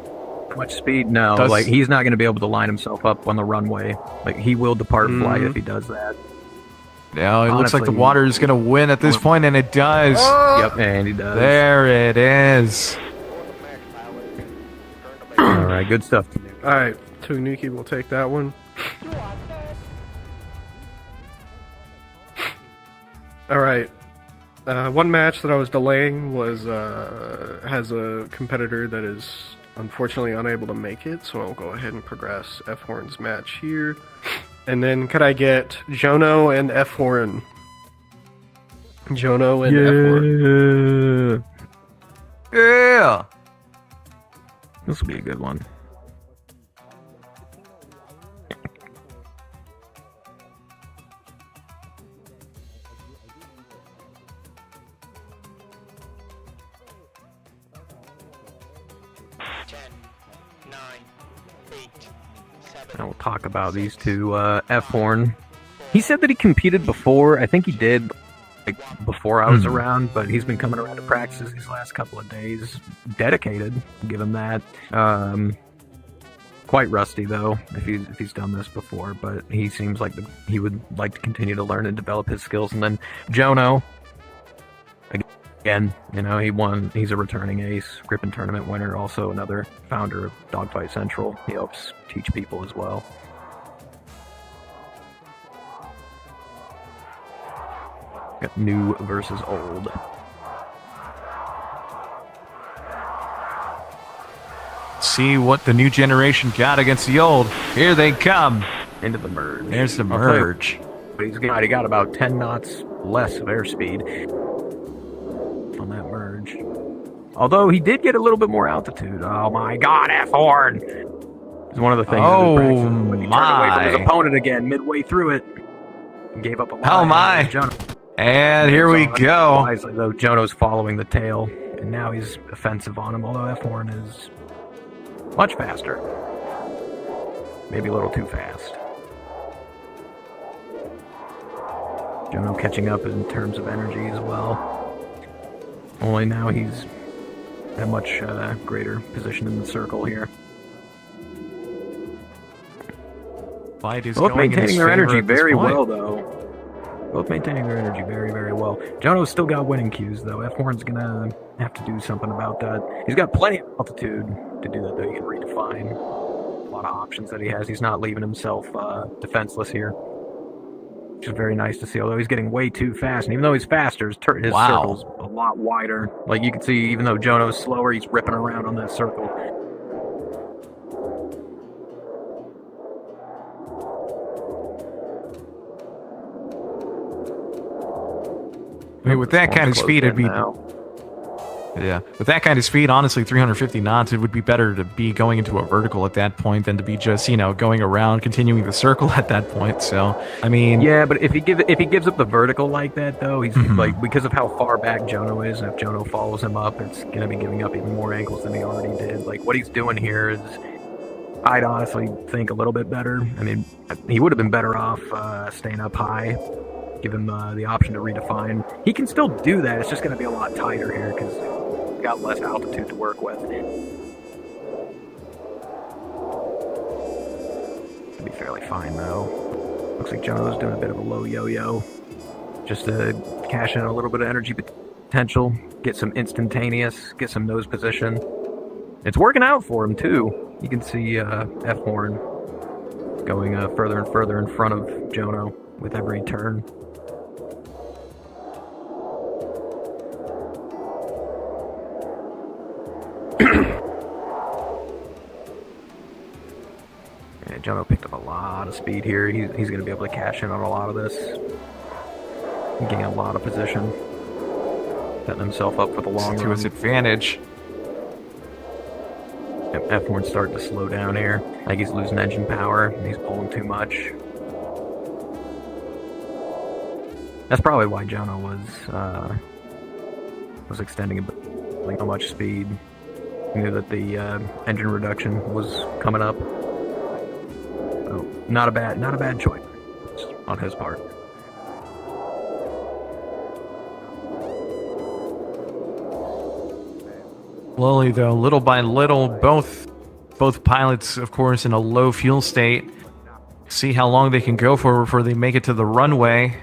how much speed. No, Does- like he's not going to be able to line himself up on the runway. Like he will depart flight if he does that. No, it looks like the Honestly, water is going to win at this point, and it does. Yep, and he does. There it is. All right, good stuff. Alright, Tanuki will take that one. Alright. One match that I was delaying was has a competitor that is unfortunately unable to make it, so I'll go ahead and progress F Horn's match here. And then could I get Jono and F Horn? Jono and F Horn. Yeah. This will be a good one. I will talk about these two. F Horn. He said that he competed before. I think he did before I was around, but he's been coming around to practices these last couple of days. Dedicated, give him that. Quite rusty though, if he's done this before, but he seems like he would like to continue to learn and develop his skills. And then Jono, again, he's a returning ace, Grippin tournament winner, also another founder of Dogfight Central. He helps teach people as well. Got new versus old. See what the new generation got against the old. Here they come. Into the merge. There's the merge. But he got about 10 knots less of airspeed on that merge. Although he did get a little bit more altitude. Oh my god, F Horn! It's one of the things. Oh when he turned away from his my. opponent again midway through it. And gave up a lot. Oh my. Jono. And here we go. Wisely, though, Jono's following the tail, and now he's offensive on him, although F Horn is much faster. Maybe a little too fast. Jono catching up in terms of energy as well. Only now he's in a much greater position in the circle here. Fight is Both going in his maintaining their favor energy at this very point. well, though. Both maintaining their energy very, very well. Jono's still got winning cues, though. F-Horn's gonna have to do something about that. He's got plenty of altitude to do that, though. He can redefine a lot of options that he has. He's not leaving himself defenseless here. Which is very nice to see, although he's getting way too fast. And even though he's faster, his circle's a lot wider. Like, you can see, even though Jono's slower, he's ripping around on that circle. I mean, with that kind of speed, it'd be... Now. Yeah, with that kind of speed, honestly, 350 knots, it would be better to be going into a vertical at that point than to be just, going around, continuing the circle at that point. So, I mean... Yeah, but if he gives up the vertical like that, though, he's like, because of how far back Jono is, and if Jono follows him up, it's going to be giving up even more angles than he already did. Like, what he's doing here is, I'd honestly think a little bit better. I mean, he would have been better off staying up high. Give him the option to redefine. He can still do that. It's just going to be a lot tighter here because he's got less altitude to work with. It'll be fairly fine, though. Looks like Jono's doing a bit of a low yo-yo. Just to cash in a little bit of energy potential, get some instantaneous, get some nose position. It's working out for him, too. You can see F-Horn going further and further in front of Jono with every turn. Jono picked up a lot of speed here. He's going to be able to cash in on a lot of this. Gain a lot of position. Setting himself up for the long run. To his advantage. F-Horn's starting to slow down here. Like he's losing engine power. He's pulling too much. That's probably why Jono was extending like so much speed. He knew that the engine reduction was coming up. So not a bad choice on his part. Slowly, though, little by little, both pilots, of course, in a low fuel state. See how long they can go for before they make it to the runway.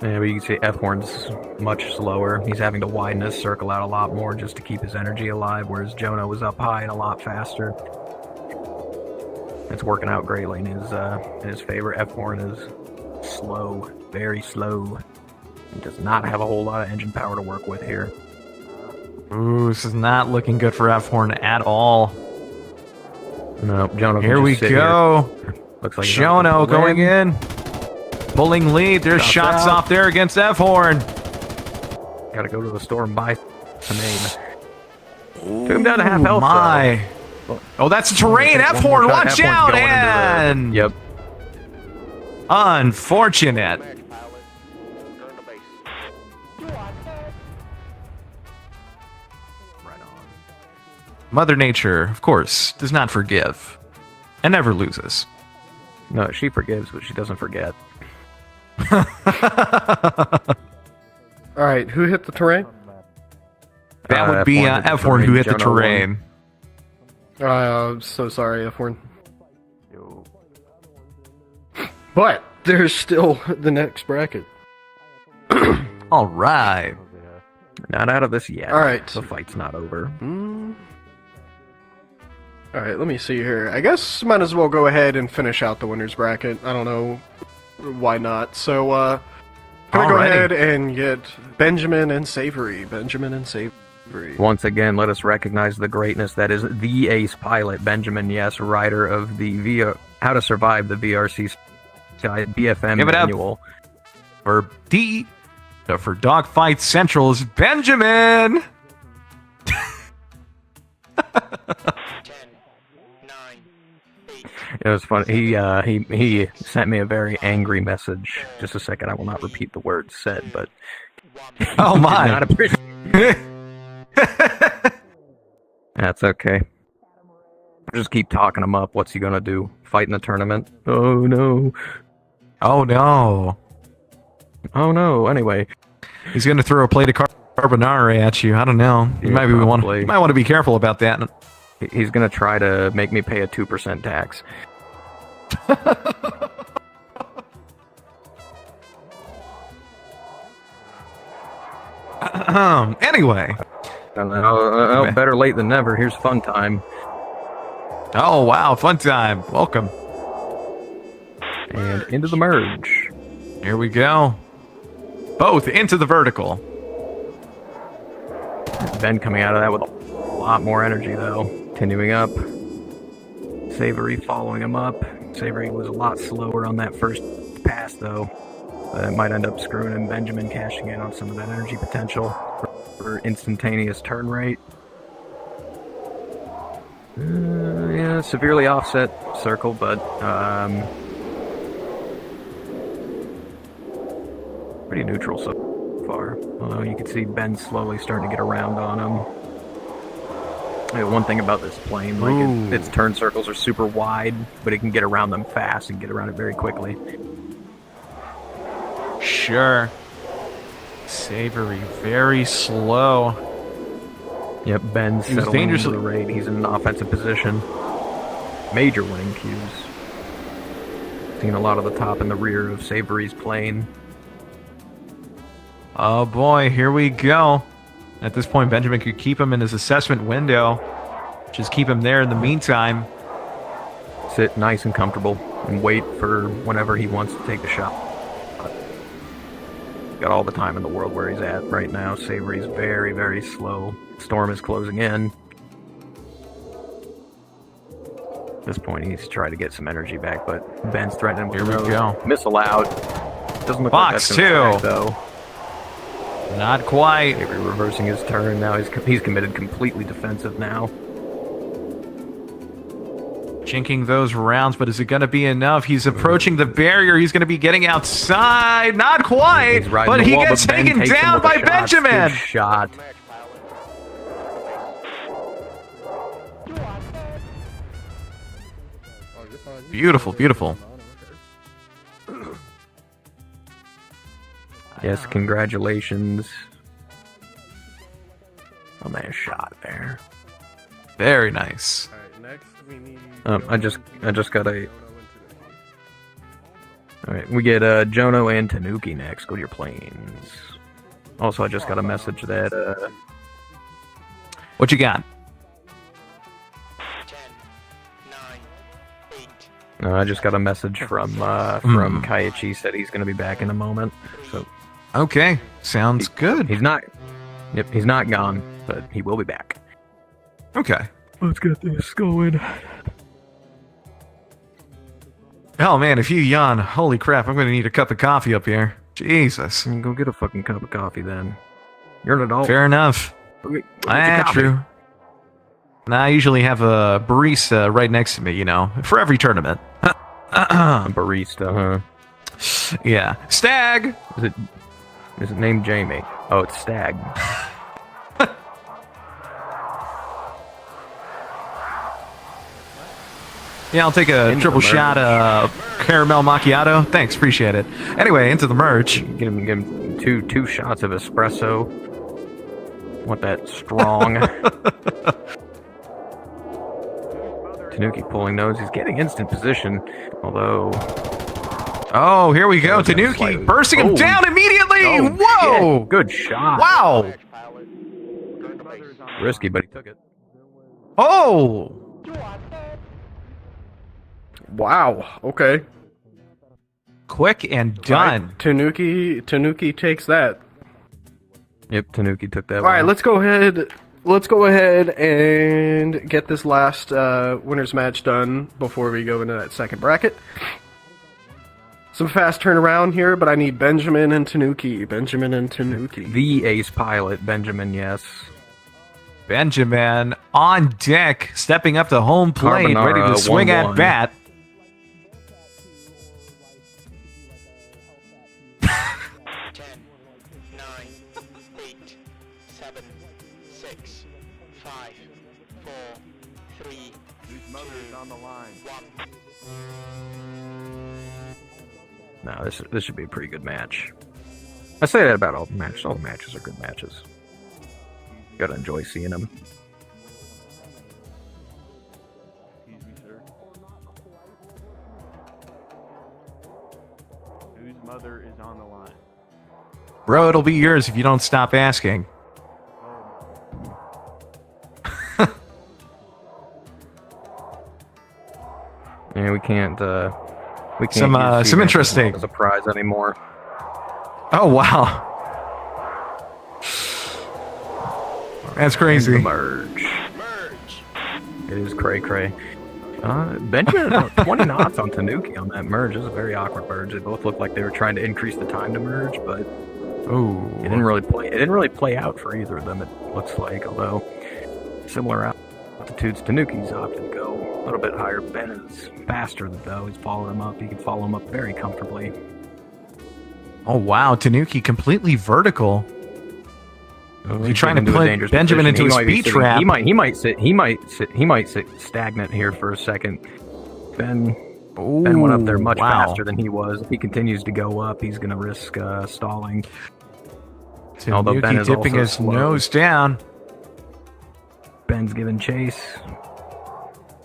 Yeah, but you can see F-Horn's much slower. He's having to widen his circle out a lot more just to keep his energy alive, whereas Jono was up high and a lot faster. It's working out greatly in his favor. F-Horn is slow, very slow. He does not have a whole lot of engine power to work with here. Ooh, this is not looking good for F-Horn at all. No, Jono. Here we go. Here. Looks like Jono going in. Pulling lead. There's shots off there against F-Horn. Gotta go to the store and buy some aim. Took him down to half health. My. Oh, that's terrain. F-Horn, watch out! And yep. Unfortunate. Mother Nature, of course, does not forgive and never loses. No, she forgives, but she doesn't forget. Alright, who hit the terrain? That would be F-Horn who hit the terrain. I'm so sorry, F-Horn. But there's still the next bracket. All right. Not out of this yet. All right. The fight's not over. All right, let me see here. I guess might as well go ahead and finish out the winner's bracket. I don't know why not. So, gonna go ahead and get Benjamin and Savory. Benjamin and Savory. Once again, let us recognize the greatness that is the ace pilot, Benjamin, yes, writer of the How to Survive the VRC Sky BFM manual. For Dogfight Central's Benjamin! 10, 9, 8. It was funny. He sent me a very angry message. Just a second, I will not repeat the words said, but oh my! Not appreciate. That's okay. Just keep talking him up. What's he gonna do? Fight in the tournament? Oh no! Oh no! Oh no! Anyway, he's gonna throw a plate of carbonara at you. I don't know. You might want to be careful about that. He's gonna try to make me pay a 2% tax. Anyway. Better late than never. Here's fun time. Oh, wow. Fun time. Welcome. And into the merge. Here we go. Both into the vertical. Ben coming out of that with a lot more energy, though. Continuing up. Savory following him up. Savory was a lot slower on that first pass, though. It might end up screwing him. Benjamin cashing in on some of that energy potential for instantaneous turn rate. Yeah, severely offset circle, but pretty neutral so far. Although you can see Ben slowly starting to get around on him. Yeah, one thing about this plane, like its turn circles are super wide, but it can get around them fast and get around it very quickly. Sure. Savory, very slow. Yep, Ben's He was settling into dangerously- the raid. He's in an offensive position. Major winning cues. Seeing a lot of the top and the rear of Savory's plane. Oh boy, here we go. At this point, Benjamin could keep him in his assessment window. Just keep him there in the meantime. Sit nice and comfortable and wait for whenever he wants to take the shot. Got all the time in the world where he's at right now. Savory's very, very slow. Storm is closing in. At this point, he needs to try to get some energy back, but Ben's threatening with Here we go. Missile out. Doesn't look Fox, like that's gonna crack, too. though. Not quite. Savory reversing his turn. Now he's committed completely defensive now. Jinking those rounds, but is it going to be enough? He's approaching the barrier. He's going to be getting outside. Not quite, He's riding but the he wall, gets Ben taken takes him down with by a shot. Benjamin. Good shot. Beautiful, beautiful. Yes, congratulations on that shot there. Very nice. Alright, next we need... I just got a... Alright, we get Jono and Tanuki next. Go to your planes. Also, I just got a message that What you got? 10, 9, 8, I just got a message from Kaiichi. Said he's going to be back in a moment. So Okay, sounds good. he's not. Yep, he's not gone, but he will be back. Okay. Let's get this going. Oh man, if you yawn, holy crap, I'm going to need a cup of coffee up here. Jesus. Go get a fucking cup of coffee then. You're an adult. Fair enough. Go get your coffee. True. And I usually have a barista right next to me, you know, for every tournament. A barista, huh? Yeah. Stag! Is it named Jamie? Oh, it's Stag. Yeah, I'll take a Into triple the shot of caramel macchiato. Thanks, appreciate it. Anyway, into the merge. Give him two shots of espresso. Want that strong. Tanuki pulling nose. He's getting instant position, although... Oh, here we go. That was Tanuki slightly- bursting him Oh. down immediately. Oh, Whoa! shit. Good shot. Wow! Risky, but he took it. Oh! Wow, okay. Quick and done. Right, Tanuki takes that. Yep, Tanuki took that Alright, one. let's go ahead and get this last winners match done before we go into that second bracket. Some fast turnaround here, but I need Benjamin and Tanuki. The ace pilot, Benjamin, yes. Benjamin on deck, stepping up to home plate, Carbonara, ready to swing 1-1. at bat. 10, 9, 8, 7, 6, 5, 4, 3, 2, 1. No, this should be a pretty good match. I say that about all the matches. All the matches are good matches. Gotta enjoy seeing them. mother is on the line. Bro, it'll be yours if you don't stop asking. Yeah, we can't Some use Sea interesting. as a prize anymore. Oh, wow. That's crazy. The merge. It is cray-cray. Benjamin, about 20 knots on Tanuki on that merge. It was a very awkward merge. They both looked like they were trying to increase the time to merge, but Ooh. it didn't really play out for either of them, it looks like, although similar altitudes. Tanuki's opted to go a little bit higher. Ben is faster, though. He's following him up. He can follow him up very comfortably. Oh, wow. Tanuki completely vertical. You're trying to a put dangerous Benjamin position. into a He might be speed sitting- trap. He might sit stagnant here for a second. Ben went up there much faster than he was. If he continues to go up, he's going to risk stalling. Although Ben Tanuki is dipping also his slow. nose down. Ben's giving chase.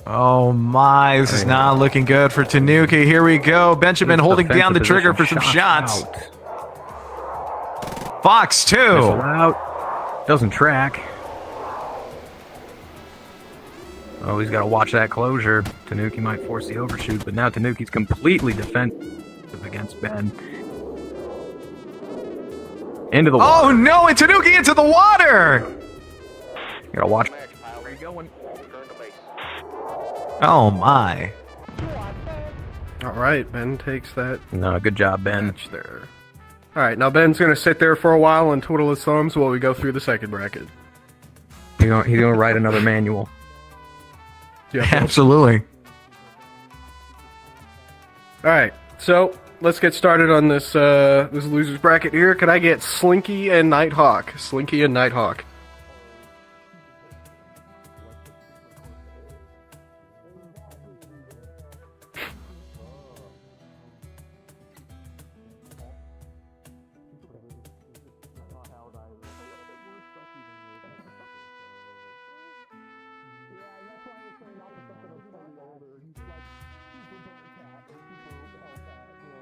Oh my, this is not looking good for Tanuki. Here we go. Benjamin holding down the trigger for some shots. Fox, too. Missile out. Doesn't track. Oh, he's got to watch that closure. Tanuki might force the overshoot, but now Tanuki's completely defensive against Ben. Into the water. Oh no, and Tanuki into the water! You gotta watch. Where are you going? Oh my. Alright, Ben takes that No, good job, Ben. match there. Alright, now Ben's gonna sit there for a while and twiddle his thumbs while we go through the second bracket. He's gonna write another manual. Yeah. Absolutely. Alright, so let's get started on this this loser's bracket here. Can I get Slinky and Nighthawk? Slinky and Nighthawk.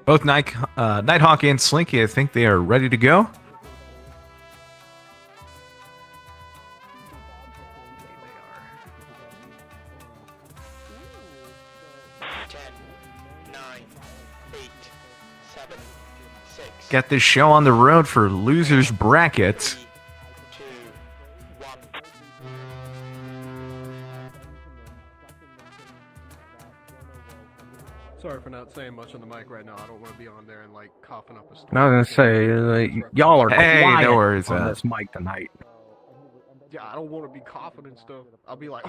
Both Nighthawk and Slinky, I think they are ready to go. Got this show on the road for losers bracket. Sorry for not saying much on the mic right now. I don't want to be on there and like coughing up a storm. I was gonna say, y'all are Hey, quiet no worries, on this mic tonight. Yeah, I don't want to be coughing and stuff. I'll be like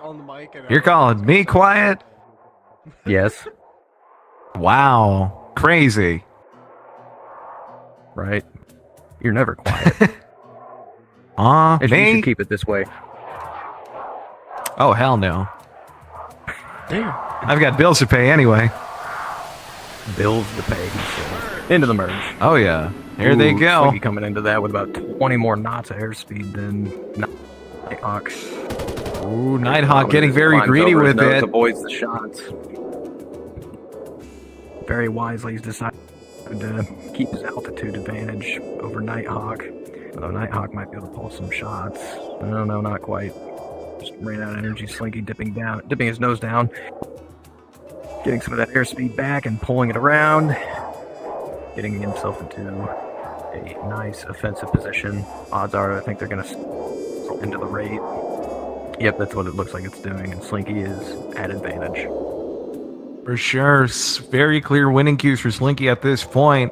on the mic. And You're calling me quiet? Yes, Wow. Crazy. right. You're never quiet. You Me? should keep it this way. Oh, hell no. Damn. I've got bills to pay anyway. Bills to pay. He says. Into the merge. Oh, yeah. Here they Ooh, go. Slinky coming into that with about 20 more knots of airspeed than Nighthawk. Ooh, Nighthawk getting very Climbs greedy over his with nose, it. Avoids the shots. Very wisely, he's decided to keep his altitude advantage over Nighthawk. Although Nighthawk might be able to pull some shots. No, not quite. Just ran out of energy. Slinky dipping his nose down. Getting some of that airspeed back and pulling it around. Getting himself into a nice offensive position. Odds are, I think they're going to into the rate. Yep, that's what it looks like it's doing, and Slinky is at advantage. For sure. Very clear winning cues for Slinky at this point.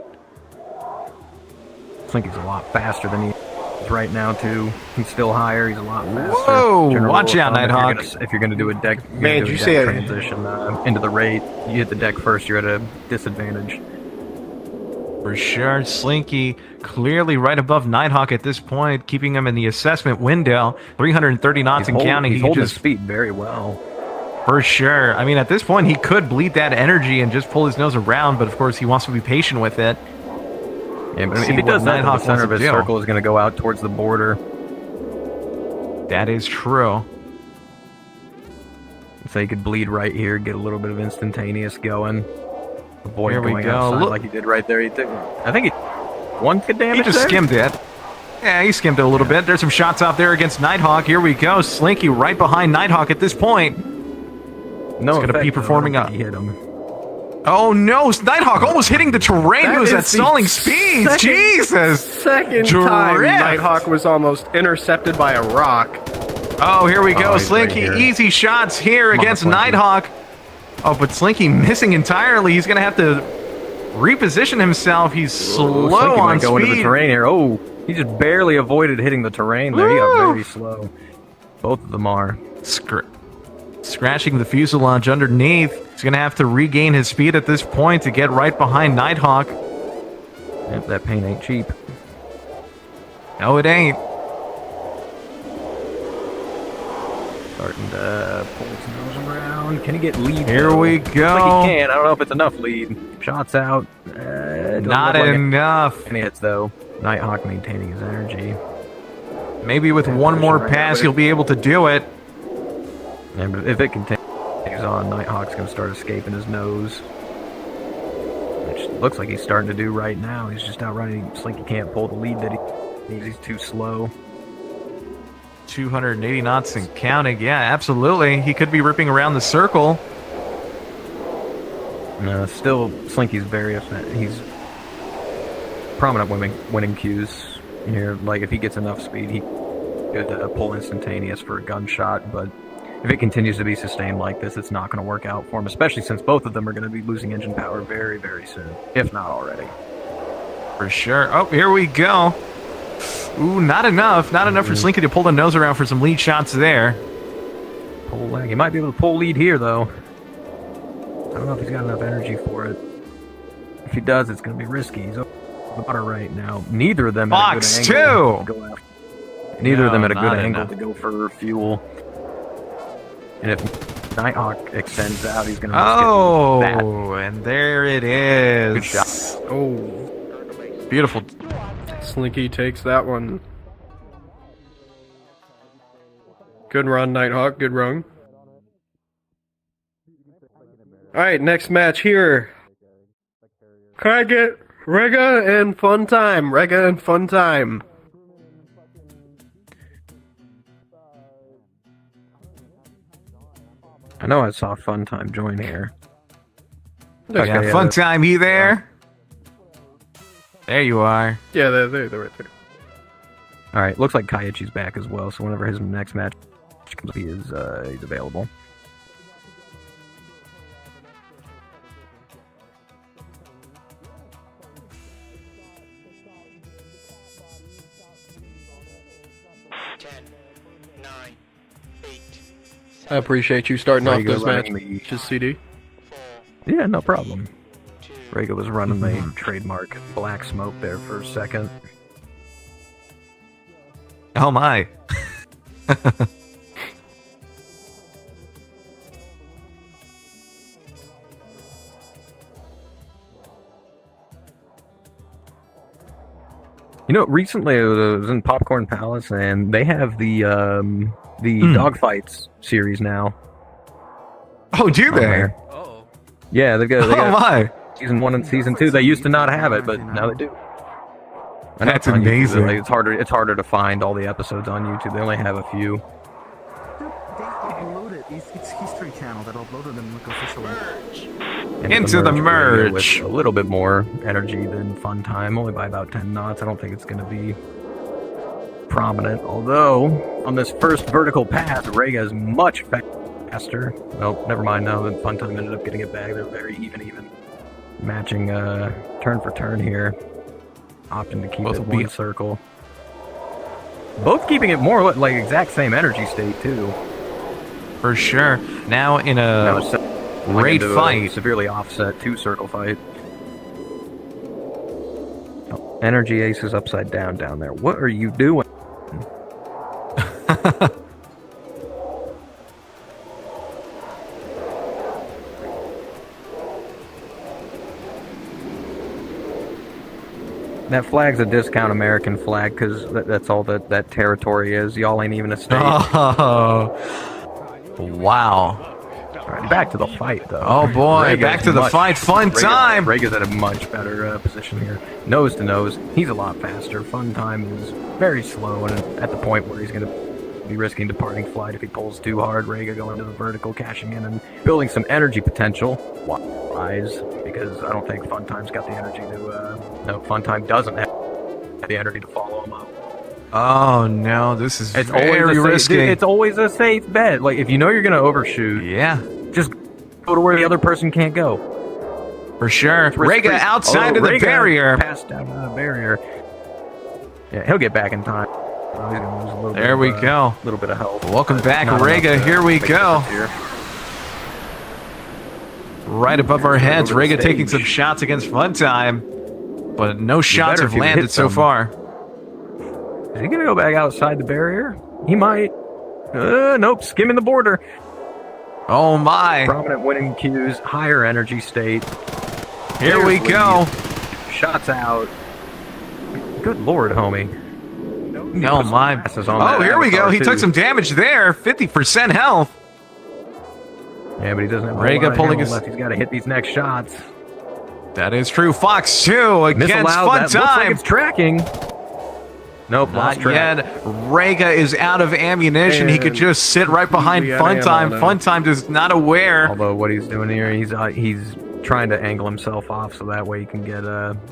Slinky's a lot faster than he is right now, too. He's still higher. He's a lot faster. Whoa! General Watch rule out, of thumb, Nighthawk. If you're going to do a deck, Man, did you say a- transition into the rate, you hit the deck first, you're at a disadvantage. For sure. Slinky clearly right above Nighthawk at this point, keeping him in the assessment window. 330 knots and counting. He's He holding just, his speed very well. for sure. I mean, at this point, he could bleed that energy and just pull his nose around, but of course, he wants to be patient with it. Yeah, but See if he what does that, then the Nighthawk center wants of to his do. circle is going to go out towards the border. That is true. So he could bleed right here, get a little bit of instantaneous going. avoid Here we going go. outside Look. like he did right there. I think he one could damage He just there? skimmed it. Yeah, he skimmed it a little bit. There's some shots out there against Nighthawk. Here we go. Slinky right behind Nighthawk at this point. No, He's gonna be performing He hit him. Oh no, Nighthawk almost hitting the terrain. He was at stalling speeds. Jesus. Second time Drift. Nighthawk was almost intercepted by a rock. Oh, here we go. Oh, he's Slinky, right here. easy shots here Come on, against Slinky. Nighthawk. Oh, but Slinky missing entirely. He's going to have to reposition himself. He's slow Slinky on might go into the speed. terrain here. Oh, he just barely avoided hitting the terrain there. He got very slow. Both of them are. Scratching the fuselage underneath. He's going to have to regain his speed at this point to get right behind Nighthawk. Yep, that paint ain't cheap. No, it ain't. Starting to pull his nose around. Can he get lead? Here though? we Looks go. like he can. I don't know if it's enough lead. Shots out. Doesn't Not look like it. enough. Any hits though. Nighthawk maintaining his energy. Maybe with one more right now, pass, but he'll be able to do it. Yeah, but if it continues on, Nighthawk's going to start escaping his nose. Which looks like he's starting to do right now. He's just outrunning. Slinky can't pull the lead that he needs. He's too slow. 280 knots and counting. Yeah, absolutely. He could be ripping around the circle. Still, Slinky's very effective. He's prominent winning cues here. Like, if he gets enough speed, he could pull instantaneous for a gunshot, but if it continues to be sustained like this, it's not going to work out for him, especially since both of them are going to be losing engine power very, very soon, if not already. For sure. Oh, here we go. Ooh, not enough. Not enough for Slinky to pull the nose around for some lead shots there. Pull lag. He might be able to pull lead here, though. I don't know if he's got enough energy for it. If he does, it's going to be risky. He's over the water right now. Neither of them at a Box good angle to two. go after. Neither of them No, at a good not angle enough. to go for fuel. And if Nighthawk extends out, he's going to Oh, that. and there it is. Good shot. Oh, Beautiful. Slinky takes that one. Good run, Nighthawk. Good run. Alright, next match here. Can I get Rega and Fun Time? Rega and Fun Time. I know I saw Fun Time join here. Yeah, yeah, fun that's- time. He there? There you are. Yeah, they're right there. All right, looks like Kayachi's back as well. So whenever his next match comes, he's available. I appreciate you starting off Rega those running matches, CD. Yeah, no problem. Rega was running the trademark black smoke there for a second. Oh my. You know, recently I was in Popcorn Palace, and they have the Dogfights series now. Oh, do on they? there. Yeah, they Oh got my. season 1 and season 2. They used to not have it, but now they do. I know That's it's on YouTube, amazing. like, it's harder to find all the episodes on YouTube. They only have a few. They uploaded it's History Channel that uploaded them like officially. And Into the radio merge. with a little bit more energy than Fun Time, only by about 10 knots. I don't think it's going to be prominent. Although on this first vertical pass, Rega is much faster. Oh, never mind. No, then Fun Time ended up getting it back. They're very even matching turn for turn here. Opting to keep Both it will be- one circle. Both keeping it more like exact same energy state too. For sure. Now in Now a it's great into a fight. severely offset 2-circle fight. Oh, energy ace is upside down there. What are you doing? That flag's a discount American flag because that's all that territory is. Y'all ain't even a state. Oh. Wow. All Alright, back to the fight, though. Oh boy, Rega's back to the fight. Fun time. Rega's at a much better position here. Nose to nose, he's a lot faster. Fun time is very slow and at the point where he's going to be risking departing flight if he pulls too hard. Rega going to the vertical, cashing in and building some energy potential. Wise, because I don't think Fun Time's got the energy to. No, Fun Time doesn't have the energy to follow him up. Oh no, this is very risky. It's always a safe bet. Like if you know you're going to overshoot, yeah, just go to where the other person can't go. For sure. Rega outside of the barrier. Passed down the barrier. Yeah, he'll get back in time. Oh, he's gonna lose a little there we go. A little bit of health. Welcome back, Rega. Here we go. Right above our heads, Rega taking some shots against Funtime, but no shots have landed so far. Is he gonna go back outside the barrier? He might. Nope, skimming the border. Oh my. Prominent winning cues, higher energy state. Here we go. Shots out. Good lord, homie. Oh my. Oh, here we go. He took some damage there. 50% health. Yeah, but he doesn't have Rega pulling his left. He's got to hit these next shots. That is true. Fox 2 against Fun Looks Time. like it's tracking. Nope, not yet. Rega is out of ammunition. He could just sit right behind Fun Time. Fun Time is not aware. Although what he's doing here, he's trying to angle himself off so that way he can get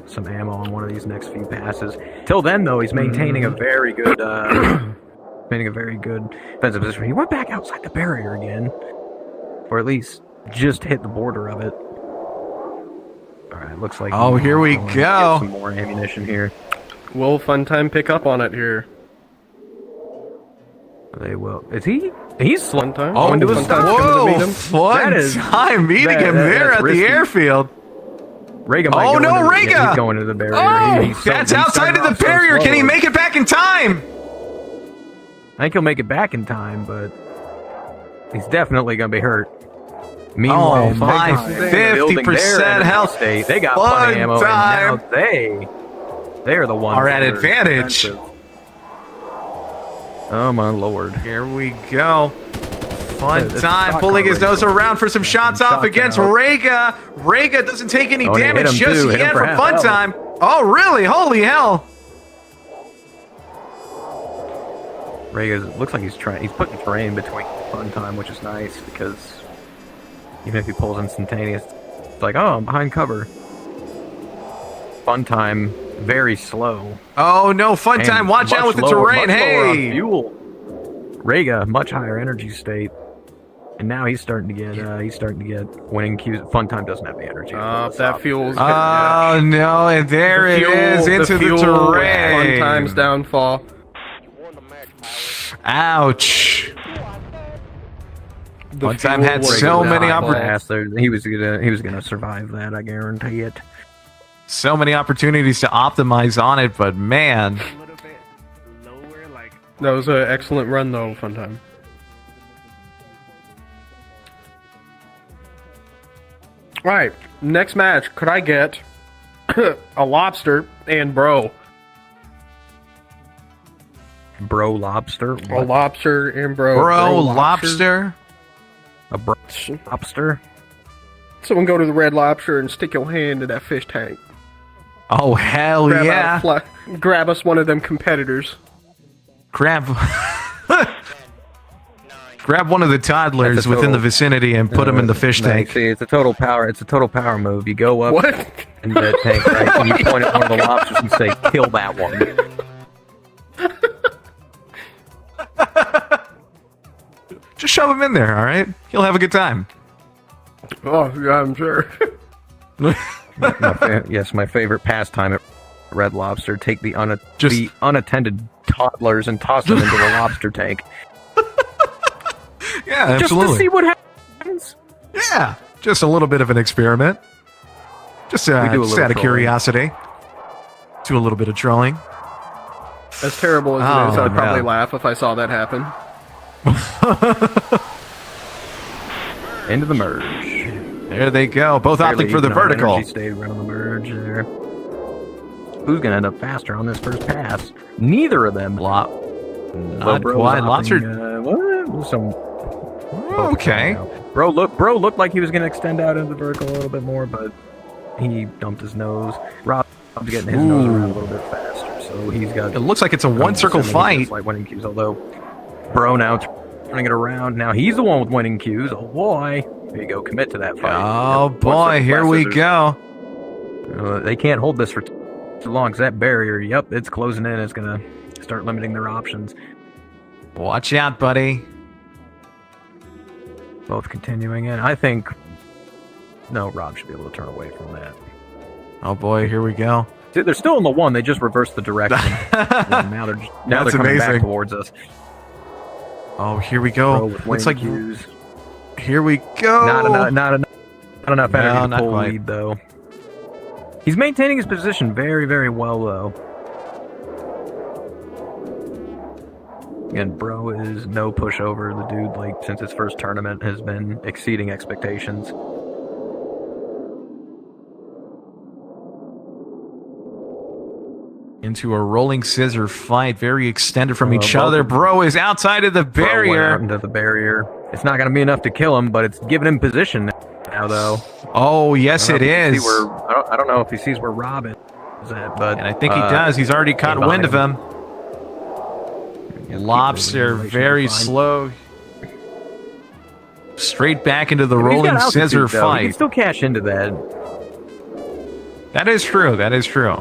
some ammo on one of these next few passes. Till then, though, he's maintaining a very good defensive position. He went back outside the barrier again, or at least just hit the border of it. All right, looks like. Oh, here we go. Get some more ammunition here. Will Fun Time pick up on it here? They will. Is he? He's slow. Fun Time? Oh, Into a stop. whoa! Fun Time meeting him there at the airfield. Rega might oh no, Rega! He's going to the barrier. Oh, that's outside of the barrier. Can he make it back in time? I think he'll make it back in time, but he's definitely going to be hurt. Meanwhile, oh my, 50% health. They got plenty of ammo, and now they are the ones are at advantage. Defensive. Oh my lord. Here we go. Fun Time pulling his nose around for some shots off against Rega. Rega doesn't take any damage just yet from Fun Time. Oh really? Holy hell. Rega looks like he's putting terrain between Fun Time, which is nice because even if he pulls instantaneous, it's like, oh, I'm behind cover. Fun Time very slow. Oh no, Fun Time! Watch out with the terrain. Hey, fuel. Rega much higher energy state, and now he's starting to get winning cues. Fun Time doesn't have the energy. That fuel's. Oh no, and there it is into the terrain. Fun Time's downfall. Ouch. Fun Time had so many opportunities. He was gonna survive that. I guarantee it. So many opportunities to optimize on it, but man. That was an excellent run, though, Fun Time. Alright, next match. Could I get a lobster and bro? Bro lobster? What? A lobster and bro. Bro lobster? A bro lobster? Someone go to the Red Lobster and stick your hand in that fish tank. Oh, hell yeah. Grab us one of them competitors. Grab one of the toddlers within the vicinity and put them in the fish tank. See, it's a total power move. You go up in the tank, right, and you point at one of the lobsters and say, kill that one. Just shove him in there, all right? He'll have a good time. Oh, yeah, I'm sure. My favorite pastime at Red Lobster: take the unattended toddlers and toss them into the lobster tank. Yeah, absolutely. Just to see what happens. Yeah, just a little bit of an experiment. Just out of curiosity. Do a little bit of trolling. As terrible as it is, I'd probably laugh if I saw that happen. Into the merge. There they go. Both opting for the vertical. Stayed right on the merge there. Who's going to end up faster on this first pass? Neither of them. Not quite. Lobster. Okay. Bro looked like he was gonna extend out into the vertical a little bit more, but he dumped his nose. Rob's getting his nose around a little bit faster, so he's got. It looks like it's a one-circle fight. Like winning cues, although Bro now turning it around. Now he's the one with winning cues. Oh boy, there you go. Commit to that fight. Oh boy, here we go. They can't hold this for too long because that barrier. Yep, it's closing in. It's gonna start limiting their options. Watch out, buddy. Both continuing in. I think. No, Rob should be able to turn away from that. Oh boy, here we go. See, they're still in the one. They just reversed the direction. Now they're coming amazing. back towards us. Oh, here we go. Looks like cues. Here we go. Not enough energy to not pull quite. lead though. He's maintaining his position very, very well though. And Bro is no pushover. The dude, like, since his first tournament, has been exceeding expectations. Into a rolling scissor fight, very extended from each other. Bro is outside of the Bro went barrier. out into the barrier. It's not going to be enough to kill him, but it's giving him position now, though. Oh, yes, it is. I don't know if he sees where Rob is at, but And I think he does. He's already caught wind of him. Lops are very slow. Straight back into the rolling scissor He fight. can still cash into that. That is true. That is true.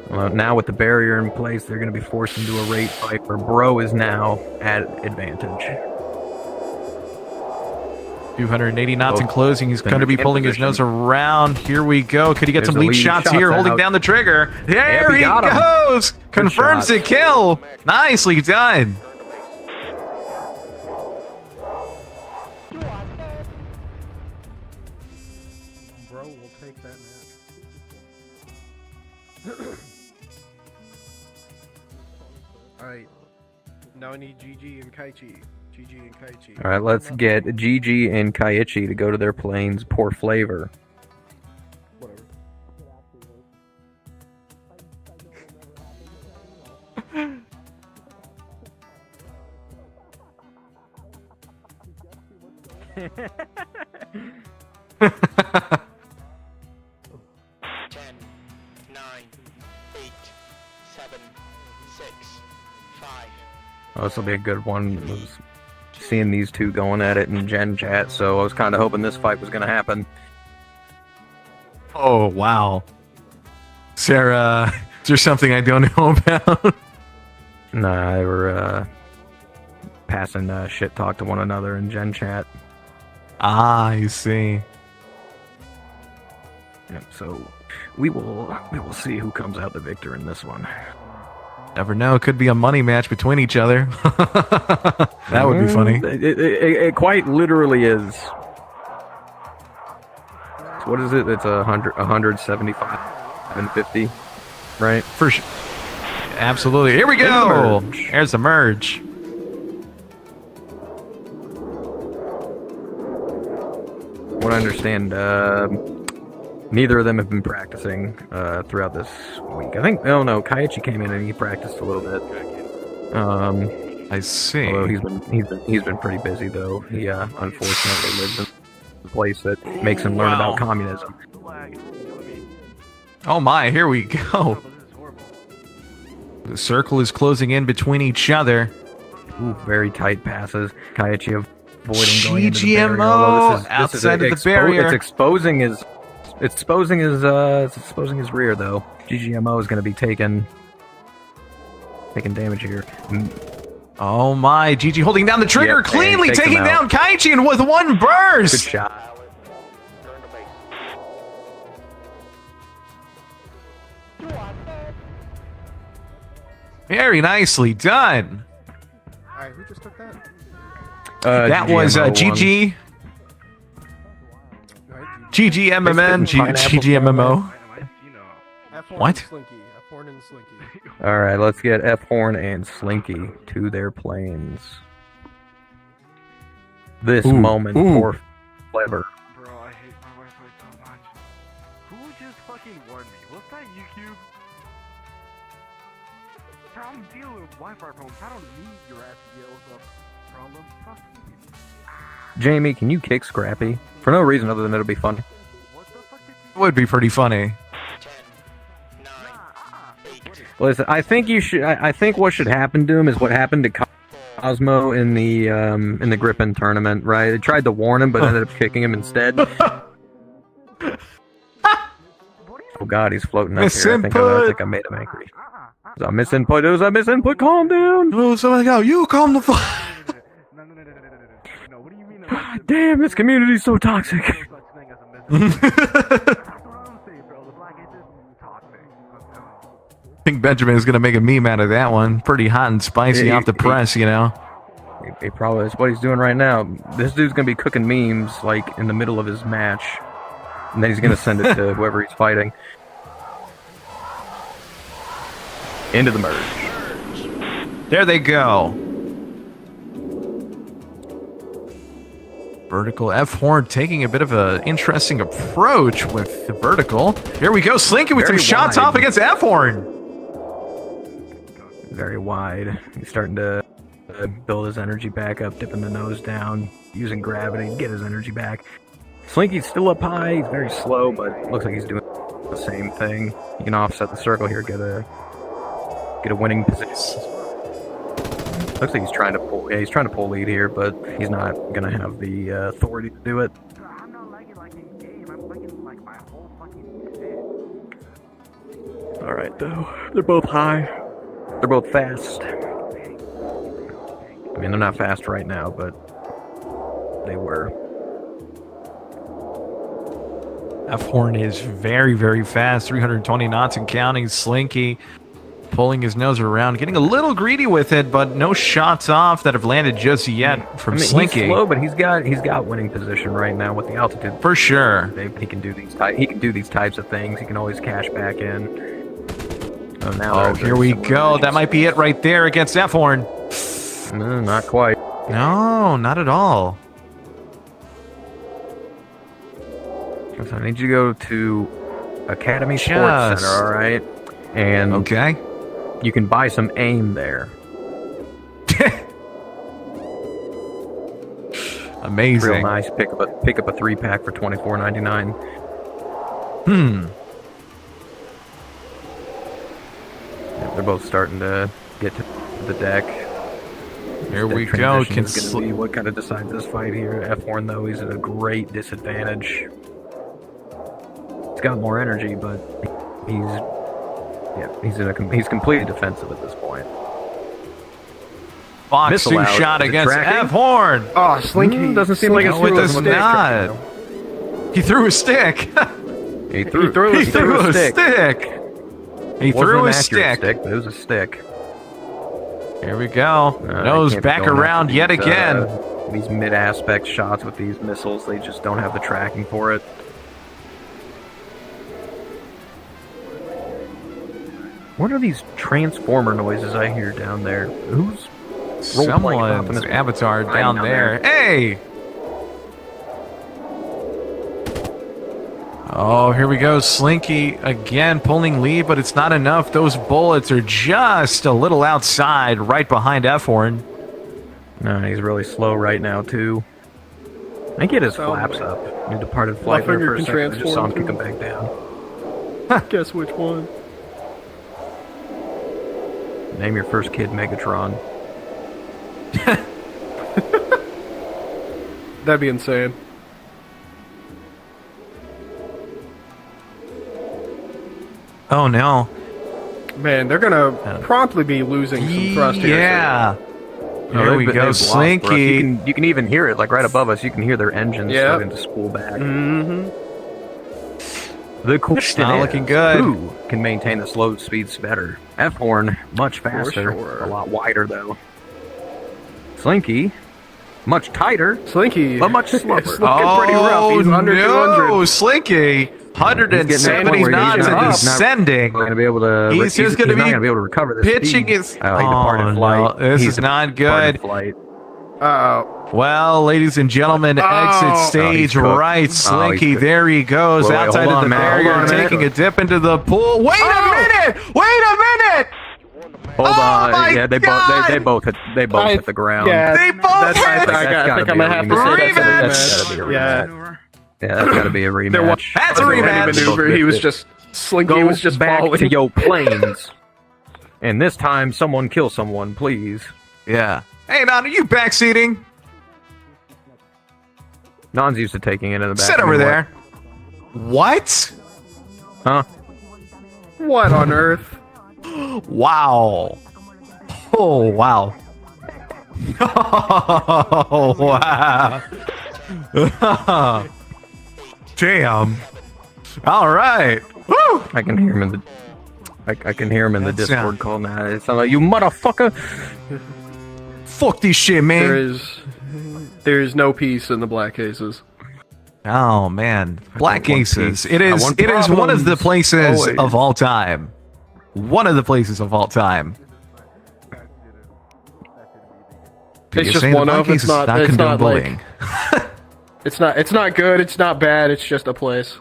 Well, now with the barrier in place, they're going to be forced into a rate fight where Bro is now at advantage. 280 knots in closing. He's going to be pulling his nose around. Here we go. Could he get some lead shots here? Holding down the trigger. There he goes. Confirms the kill. Nicely done. Bro will take that match. Alright. Now I need GG and Kaichi. GG and Kaichi. All right, let's get Gigi and Kaiichi to go to their planes. Pour flavor. Whatever. Ten, nine, 8, 7, 6, 5. Oh, this will be a good one. I was seeing these two going at it in Gen Chat, so I was kind of hoping this fight was going to happen. Oh, wow. Sarah, is there something I don't know about? Nah, they were passing shit talk to one another in Gen Chat. Ah, I see. Yep, so we will see who comes out the victor in this one. Never know. It could be a money match between each other. That would be funny. It quite literally is. So what is it? It's 175 and 50, right? For sure. Absolutely. Here we go. There's the merge. What I understand, neither of them have been practicing throughout this week. I think, oh no, Kaiichi came in and he practiced a little bit. I see. Although he's been pretty busy though. He unfortunately lives in a place that makes him learn about communism. Oh my, here we go. The circle is closing in between each other. Ooh, very tight passes. Kaiichi avoiding going into the barrier. GGMO outside of the barrier. It's exposing his rear though. GGMO is going to be taking damage here. Oh my, GG holding down the trigger Yep, cleanly, takes him taking down out. Kaiichi and with one burst. Good shot. Very nicely done. Alright, who just took that? That was GGMO GG. GGMMN, GGMMO. F-Horn What? and Slinky. F-Horn and Slinky. All right, let's get F Horn and Slinky to their planes. This moment for flavor. Bro, I hate my Wi-Fi so much. Who just fucking warned me? Was that YouTube? Bro, I'm dealing with Wi-Fi problems. I don't need your ass to deal with a problem. Fuck you. Ah. Jamie, can you kick Scrappy? For no reason other than it'll be fun. It would be pretty funny. 10, 9, 8, Listen, I think you should. I think what should happen to him is what happened to Cosmo in the Griffin tournament, right? They tried to warn him, but ended up kicking him instead. Oh God, he's floating up here. I think I made him angry. Was I misinput? Was I misinput? Calm down. Oh, somebody go. You calm the fuck. No, what do you mean? God damn, this community's so toxic. I think Benjamin is going to make a meme out of that one. Pretty hot and spicy off the press, you know. He probably is what he's doing right now. This dude's going to be cooking memes like in the middle of his match, and then he's going to send it to whoever he's fighting. Into the merge. There they go. Vertical F-Horn taking a bit of an interesting approach with the vertical. Here we go, Slinky with Very some shots wide. off against F-Horn. Very wide. He's starting to build his energy back up, dipping the nose down, using gravity to get his energy back. Slinky's still up high. He's very slow, but looks like he's doing the same thing. You can offset the circle here, get a winning position. Looks like he's trying to pull. Yeah, he's trying to pull lead here, but he's not gonna have the authority to do it. I'm not lagging like in game. I'm lagging like my whole fucking shit. All right, though. They're both high. They're both fast. I mean, they're not fast right now, but they were. F-Horn is very, very fast, 320 knots and counting. Slinky pulling his nose around, getting a little greedy with it, but no shots off that have landed just yet from Slinky. He's slow, but he's got winning position right now with the altitude. For sure. He can do these types of things. He can always cash back in. Oh, now Here we go. That might be it right there against F-Horn. No, not quite. No, not at all. So I need you to go to Academy Sports Center, all right? And okay, you can buy some aim there. Amazing. Real nice. Pick up a 3-pack for $24.99. Yeah, they're both starting to get to the deck. Here we go. Is gonna be what kind of decides this fight here. F-Horn, though, he's at a great disadvantage. He's got more energy, but he's completely defensive at this point. Boxing Missile out. shot Is it against tracking? F-Horn. Oh, Slinky. Doesn't seem like it's No, it does not. He threw a stick. He threw He threw a stick. He threw a Wasn't an accurate stick. but it was a stick. Here we go. I Nose can't be back going around after yet these, again. These mid-aspect shots with these missiles, they just don't have the tracking for it. What are these transformer noises I hear down there? Who's Someone's avatar down there. Hey! Oh, here we go. Slinky again pulling lead, but it's not enough. Those bullets are just a little outside, right behind F-Horn. No, he's really slow right now, too. I think he had his flaps up. He departed flight there for a second. I just saw him kick him back down. Guess which one? Name your first kid Megatron. That'd be insane. Oh, no. Man, they're gonna promptly be losing some thrust here. Yeah. No, Here we they've go. lost thrust. Slinky. You can even hear it, like right above us. You can hear their engines starting to spool back. Mm-hmm. The question not is, looking good. who can maintain the slow speeds better? F-Horn, much faster, sure. a lot wider though. Slinky, much tighter, Slinky. but much slower. It's looking pretty rough. He's under no. 200. Slinky. 170 He's getting knots up. and He's not descending. going to be able to. He's just going to not be going to be able to recover this pitching speed. his. He departed flight. No, this He's is not departed good. Flight. Well, ladies and gentlemen, exit stage he's cooked. right. Slinky, cooked. there he goes, Wait, outside hold of on, the man. Hold barrier, on a minute. taking a dip into the pool. Wait a minute! Wait a minute! Hold on. my Yeah, they God! both hit the ground. Yeah, They both I hit. think I'm gonna have to say that's a Rematch! rematch. Yeah. Yeah, that's gotta be a rematch. There was That's a wasn't any rematch. maneuver. He was just Slinky Go was just back following. to your planes. And this time, someone kill someone, please. Yeah. Hey, Nan, are you backseating? Non's used to taking it in the back. Sit over there. What? Huh? What on earth? Wow. Oh, wow. Oh, wow. Damn. All right. Woo! I can hear him in the. I can hear him in the That's, Discord call now. It sounds like, you motherfucker! Fuck this shit, man. There is no peace in the Black Aces. Oh man, Black want Aces. peace. It I is. want It is one of the problems. places Always. of all time. One of the places of all time. Did It's you just say the one Black of. It's Aces not. It's condone not bullying? like. It's not good. It's not bad. It's just a place.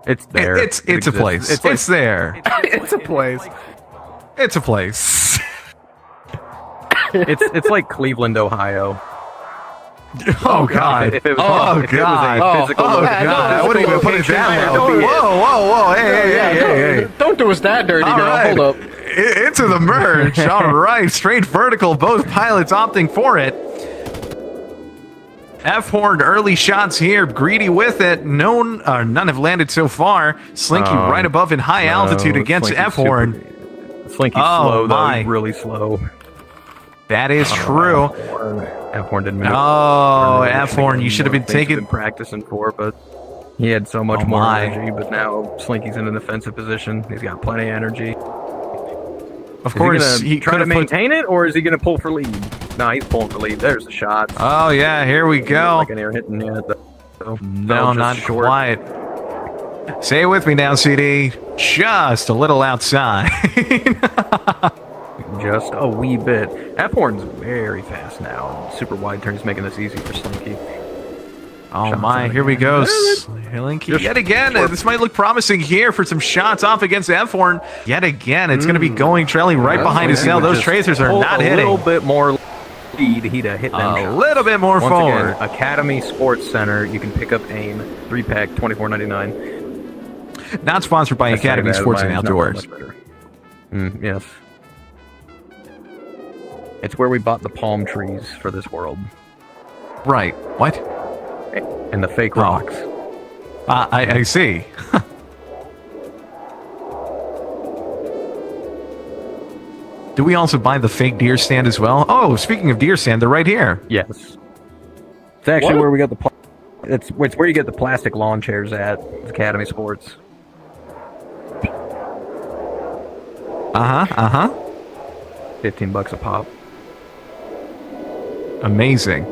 It's there. It's a exists. place. It's It's there. It's a place. It's a place. it's like Cleveland, Ohio. Oh god. If it was, Oh if it was god. a physical Oh location, god. I wouldn't even put it that Don't- way. Whoa, whoa, whoa! Hey. Don't do us that dirty, All girl. right. Hold up. Into the merge. All right, straight vertical. Both pilots opting for it. F-Horn early shots here. Greedy with it. None have landed so far. Slinky right above in high altitude against Slinky's F-Horn. Slinky's Oh, slow though. my. He's really slow. That is true. F-Horn didn't. Oh, F-Horn, you should have been taking taking. practicing for, but he had so much Oh, more my. energy. But now Slinky's in an offensive position. He's got plenty of energy. Of Is course, he he gonna try could to have put. maintain it, or is he gonna pull for lead? No, he's pulling for lead. There's the shot. Oh yeah, here we go. Like an air hitting yet. So, No, just not short. quite. Say it with me now, CD. Just a little outside. Just a wee bit. F-Horn's very fast now. Super wide turns making this easy for Slinky. Oh Shots my, in here we again. go. Slinky yet again. This might look promising here for some shots off against F-Horn. Yet again, it's going to be going trailing right behind his tail. Those tracers are Pull not a hitting. little bit more lead. He'd have hit them A shots. little bit more Once forward. again, Academy Sports Center. You can pick up AIM 3-pack, $24.99. Not sponsored by Academy Sports and Outdoors. Yes. It's where we bought the palm trees for this world. Right. What? And the fake Oh. rocks. I see. Do we also buy the fake deer stand as well? Oh, speaking of deer stand, they're right here. Yes. It's actually where we got the... It's where you get the plastic lawn chairs at. It's Academy Sports. Uh-huh. $15 a pop. Amazing.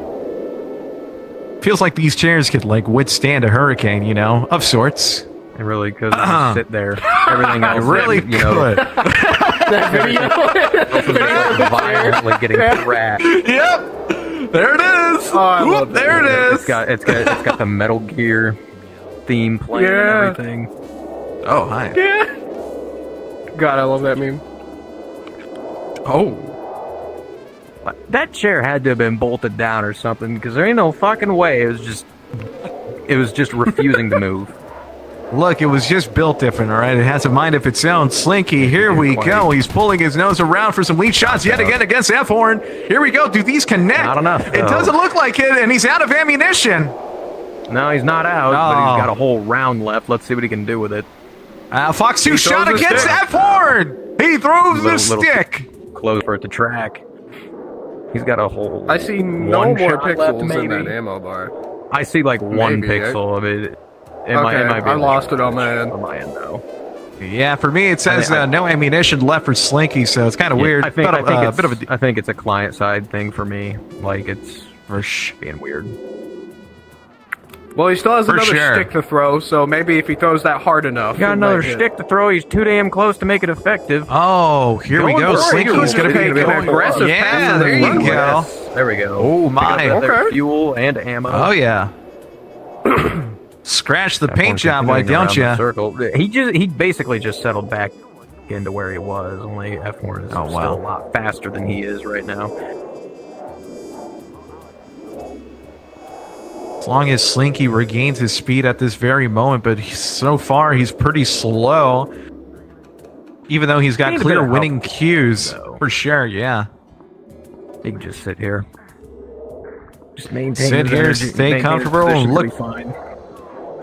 Feels like these chairs could, like, withstand a hurricane, you know, of sorts. It really could just sit there. Everything else, It really you know, could. violently getting thrashed. Yep. There it is. I Whoop, love that. there it is. It's got the Metal Gear theme playing Yeah. and everything. Oh, hi. God, I love that meme. Oh. That chair had to have been bolted down or something, because there ain't no fucking way. It was just refusing to move. Look, it was just built different, all right? It has a mind of its own. Slinky, here we go. He's pulling his nose around for some lead shots yet again against F-Horn. Here we go. Do these connect? Not enough, It though. doesn't look like it, and he's out of ammunition. No, he's not out, but Oh. he's got a whole round left. Let's see what he can do with it. Fox 2 shot throws the against stick. F-Horn. He throws the Little- stick. Close for it to track. He's got a whole. I see no one more shot left, pixels in maybe. that ammo bar. I see like one Maybe, pixel of it. It Okay, might be I the lost shot it on my end. On my end, though. Yeah, for me, it says I- no ammunition left for Slinky, so it's kind of weird. I think, But, I, think a it's, bit of a... I think it's a client-side thing for me. Like, it's being weird. Well, he still has For another sure. stick to throw, so maybe if he throws that hard enough. Got it another might hit. stick to throw. He's too damn close to make it effective. Oh, here we Going go. for it. Slinky's He going to could be be going aggressive Yeah, passing there the you runway. go. Yes, there we go. Oh, Pick my. up their Okay. fuel and ammo. Oh, yeah. Scratch the paint Everyone's job, why continuing don't around the you? Circle. He basically just settled back into where he was. Only F1 is Oh, still wow. a lot faster than he is right now. As long as Slinky regains his speed at this very moment, but so far he's pretty slow. Even though he's got Need a clear bit of winning help, cues. though. For sure, yeah. He can just sit here. Just maintain Sit his here, energy, stay maintain his comfortable, position, and look- he'll be fine.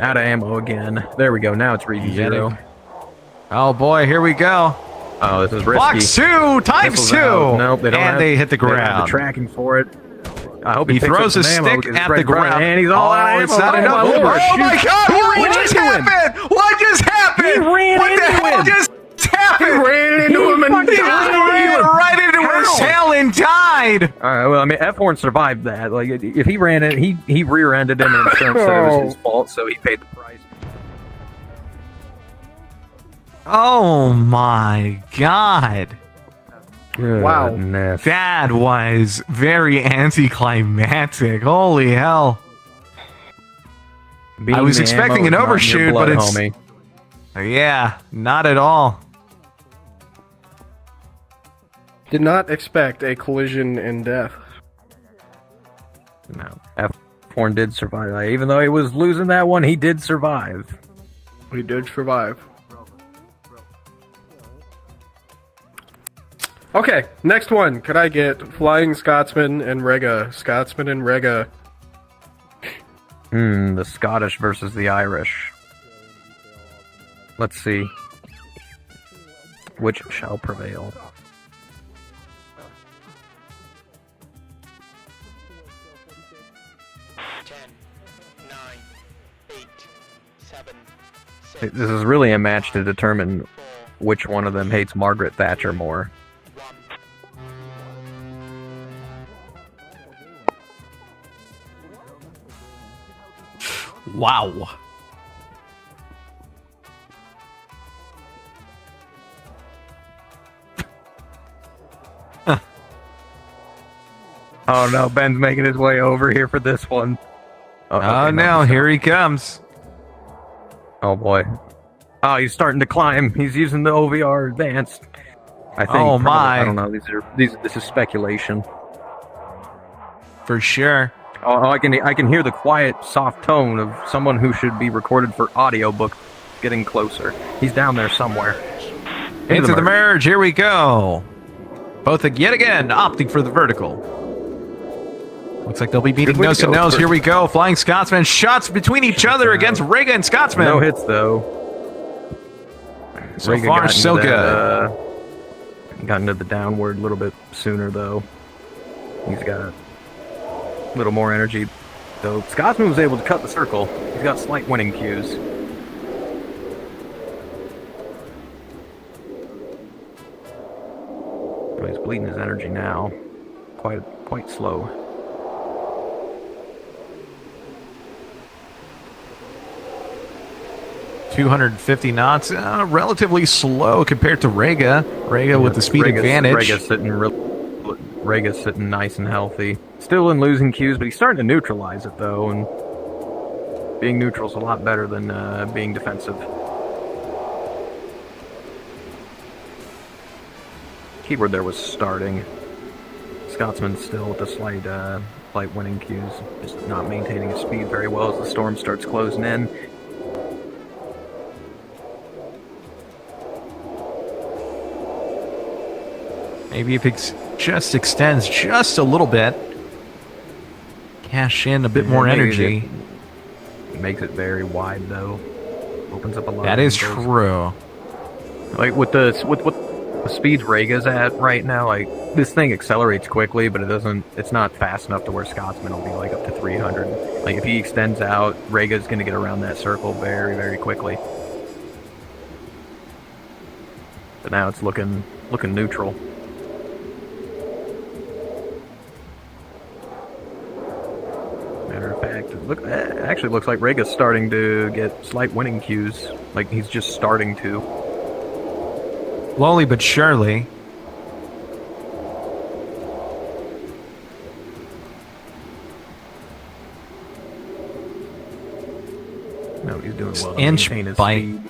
Out of ammo again. There we go. Now it's reading Get 0. it. Oh boy, here we go. Oh, this is risky. Box 2 times Missiles 2. out. Nope, they don't and have, they hit the they don't have ground. the tracking for it. I hope He picks up throws some a ammo stick 'cause it's at right the in front, ground. and he's all out of it's ammo. not Oh, enough. my Lord, Oh my shoot. God! He What ran just into him. happened? What just happened? He ran what the into hell him. just happened? He ran into him and He died. ran right into his tail and died. All right, well, I mean, F1 survived that. Like, if he ran it, he rear-ended him, and insurance said it was his fault, so he paid the price. Oh my God. Wow. Goodness. That was very anticlimactic. Holy hell. Being I was the expecting ammo an is not in your overshoot, blood, but it's- homie. Yeah, not at all. Did not expect a collision and death. No. F1 did survive. Like, even though he was losing that one, he did survive. We did survive. Okay, next one. Could I get Flying Scotsman and Rega? Scotsman and Rega. The Scottish versus the Irish. Let's see. Which shall prevail? This is really a match to determine which one of them hates Margaret Thatcher more. Wow. Oh no, Ben's making his way over here for this one. Oh, okay, no, he's here he comes. Oh boy. Oh, he's starting to climb. He's using the OVR advanced. I think. Oh, probably. my. I don't know. This is speculation. For sure. Oh, I can hear the quiet, soft tone of someone who should be recorded for audiobook getting closer. He's down there somewhere. Into the merge, here we go. Both yet again opting for the vertical. Looks like they'll be meeting Good way nose to to go nose. first. Here we go. Flying Scotsman shots between each other against Rega and Scotsman. No hits though. So Rega far, got into so that, good. Got into the downward a little bit sooner though. He's got a little more energy. Though Scotsman was able to cut the circle. He's got slight winning cues. But he's bleeding his energy now. Quite slow. $250 knots, relatively slow compared to Rega. Rega with the speed advantage. Rega's sitting nice and healthy. Still in losing cues, but he's starting to neutralize it though, and being neutral is a lot better than being defensive. Keyword there was starting. Scotsman still with the slight winning cues, just not maintaining his speed very well as the storm starts closing in. Maybe if it just extends just a little bit, cash in a bit more Maybe energy. It makes it very wide though. Opens up a lot. That of is angles. true. Like with the speeds Rega's at right now, like this thing accelerates quickly, but it's not fast enough to where Scotsman will be like up to 300. Like if he extends out, Rega's gonna get around that circle very, very quickly. But now it's looking neutral. Matter of fact, it actually looks like Rega's starting to get slight winning cues. Like he's just starting to. Slowly but surely. No, he's doing well. to Inch maintain his by speed.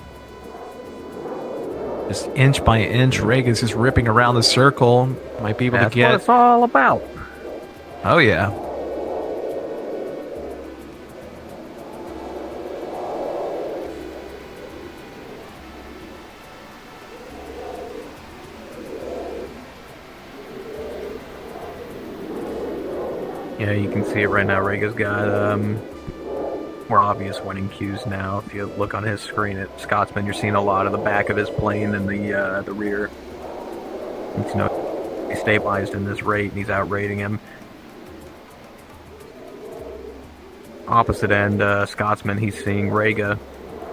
Just inch by inch, Rega's just ripping around the circle. Might be able That's to get. what it's all about. Oh yeah. Yeah, you can see it right now. Rega's got more obvious winning cues now. If you look on his screen at Scotsman, you're seeing a lot of the back of his plane and the rear. It's, he's stabilized in this rate, and he's outrating him. Opposite end, Scotsman, he's seeing Rega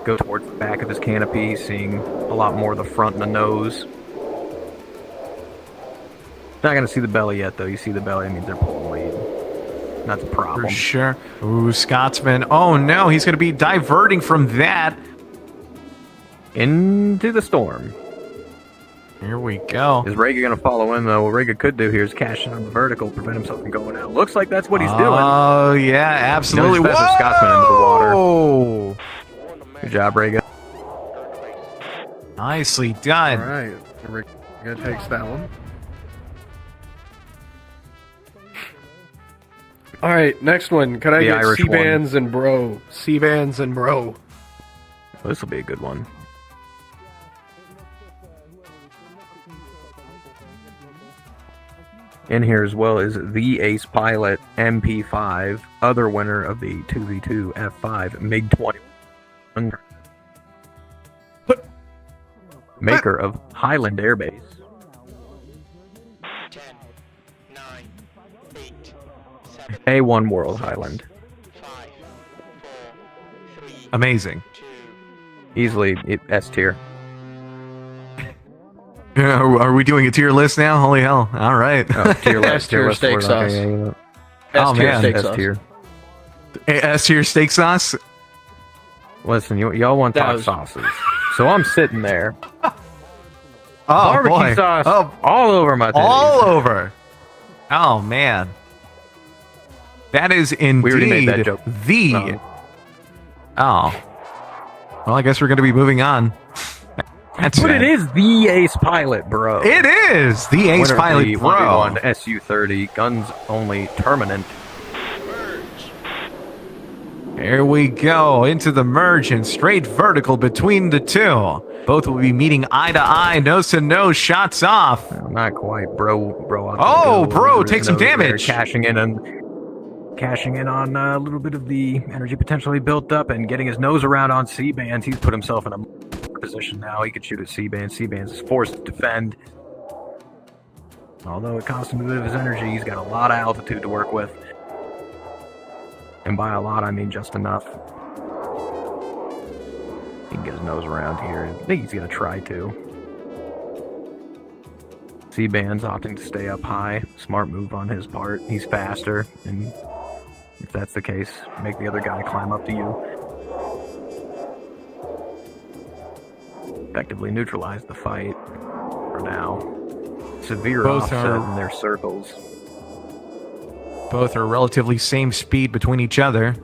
go towards the back of his canopy. He's seeing a lot more of the front and the nose. Not going to see the belly yet, though. You see the belly, it means they're pulling lead. That's a problem. For sure. Ooh, Scotsman. Oh no, he's going to be diverting from that. Into the storm. Here we go. Is Rega going to follow in, though? What Rega could do here is cash in on the vertical, prevent himself from going out. Looks like that's what he's doing. Oh, yeah, absolutely. Whoa! Scotsman into the water. Good job, Rega. Nicely done. All right, Rega takes that one. All right, next one. Can I The get Irish C-bands and bro? C-bands and bro. Well, this will be a good one. In here as well is the Ace Pilot MP5, other winner of the 2v2 F5 MiG-21. Maker of Highland Air Base. 10, 9, 8, 7, A1 World Highland. 5, 4, 3, Amazing. 2, Easily S tier. Are we doing a tier list now? Holy hell. All right. Oh, tier list, S-tier list, steak we're not sauce. gonna- Oh, S-tier man. steak S sauce. tier. S tier steak sauce? Listen, y'all want That top was- sauces. So I'm sitting there. Oh, Barbecue boy. sauce Oh, all over my titties. all over. Oh, man. That is indeed already made that joke. the... No. Oh. Well, I guess we're going to be moving on. That's But it. it is the Ace Pilot, bro. It is the Ace Winner of Pilot the Pro. 1v1 SU-30 guns only tournament. Here we go into the merge and straight vertical between the two. Both will be meeting eye to eye, nose to nose, shots off. Well, not quite, bro. Oh, bro, There's take some nose there, damage. Cashing in on a little bit of the energy potentially built up and getting his nose around on C-bands. He's put himself in a position now. He could shoot at C-bands. C-bands is forced to defend. Although it costs him a bit of his energy, he's got a lot of altitude to work with. And by a lot, I mean just enough. He can get his nose around here. I think he's going to try to. C-band's opting to stay up high. Smart move on his part. He's faster, and if that's the case, make the other guy climb up to you. Effectively neutralize the fight for now. Severe Both offset are- in their circles. Both are relatively same speed between each other.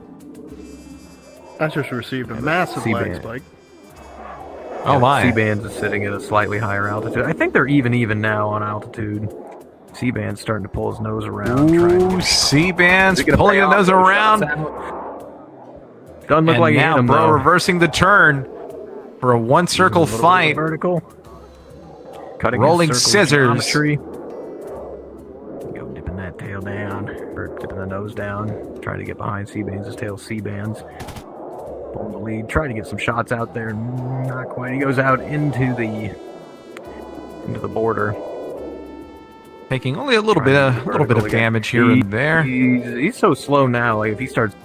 I just received a massive C-band. lag spike. Oh my. C-bands is sitting at a slightly higher altitude. I think they're even now on altitude. C-band's starting to pull his nose around. trying to Ooh, get- C-bands Is he gonna pulling pay the off nose those around. shots out? Doesn't look And like he hit now, him, bro, though. reversing the turn for a one circle A little bit of fight. vertical. Cutting Rolling his circle scissors. geometry. Go dipping that tail down, or dipping the nose down. Trying to get behind C-bands' tail. C-bands pulling the lead. Trying to get some shots out there. Not quite. He goes out into the border. Taking only a little Trying bit, to a get little bit of vertical again. damage here and there. He's so slow now. Like if he starts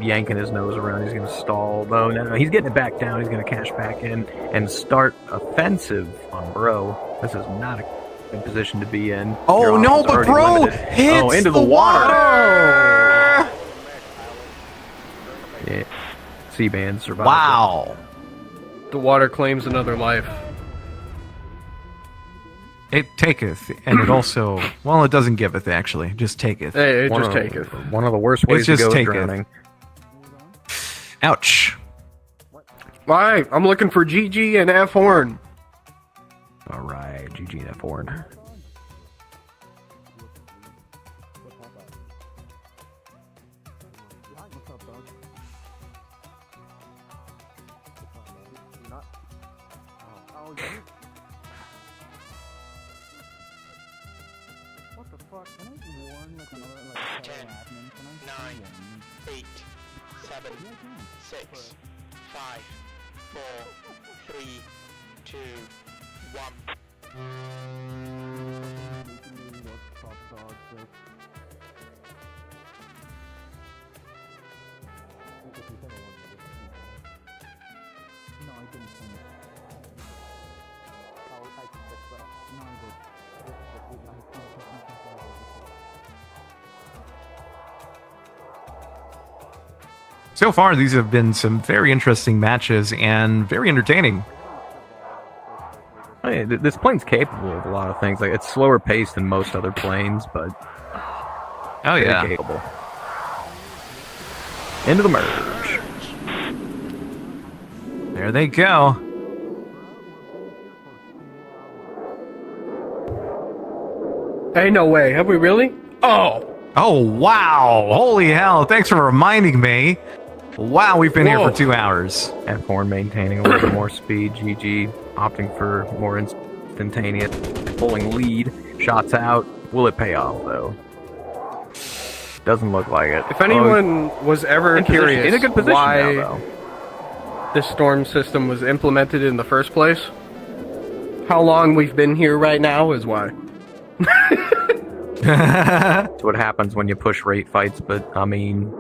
yanking his nose around, he's going to stall. Though no, he's getting it back down. He's going to cash back in and start offensive on Bro. This is not a good position to be in. Oh Your no, offense but already bro limited. hits into the water. Yeah, C-band survived. Wow. The water claims another life. It taketh, and it also, well, it doesn't giveth, actually. Just taketh. Hey, it One just of- take it. One of the worst ways to just go is take it. drowning. Ouch. Alright, I'm looking for GG and F Horn. All right, GG that forward. What the fuck? Can I warn like another like 10, admin? Can I 9, 8, 7, 6, 5, 4, 3, 2, 1. No, I didn't send it. Oh, I can fix that. No, I did. So far, these have been some very interesting matches and very entertaining. Hey, this plane's capable of a lot of things. Like, it's slower paced than most other planes, but Oh very yeah. capable. Into the merge. There they go. Hey, no way. Have we really? Oh! Oh, wow. Holy hell. Thanks for reminding me. Wow, we've been here Whoa. for 2 hours. F1 maintaining a little bit more speed. GG opting for more instantaneous. Pulling lead. Shots out. Will it pay off, though? Doesn't look like it. If anyone was ever in position- curious in a good position why now, though. this storm system was implemented in the first place, how long we've been here right now is why. That's what happens when you push rate fights, but I mean,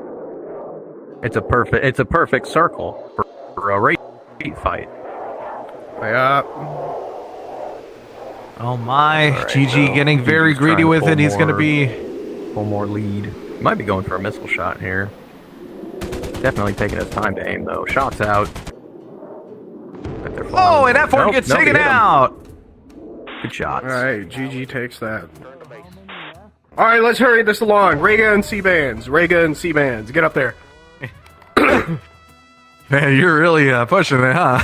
it's a perfect circle for a rate fight. Yeah. Oh my. All right, GG so getting very he's trying greedy to with pull it. He's going to more- be... Pull more lead. Might be going for a missile shot here. Definitely taking his time to aim, though. Shots out. But they're Oh, flying. and F4 Nope, gets nope, taken he hit him. out. Good shots. Alright, GG takes that. Alright, let's hurry this along. Ray gun C-bands. Ray gun C-bands. Get up there. Man, you're really pushing it, huh?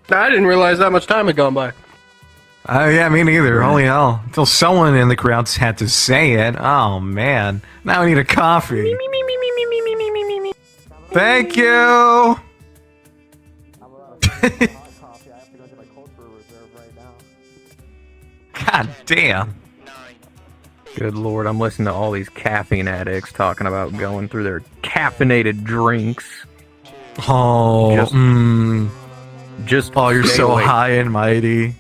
I didn't realize that much time had gone by. Yeah, me neither. Holy hell. Until someone in the crowds had to say it. Oh, man. Now I need a coffee. Thank you. God damn. Good lord, I'm listening to all these caffeine addicts talking about going through their caffeinated drinks. Oh, Just oh, you're stay so away. high and mighty.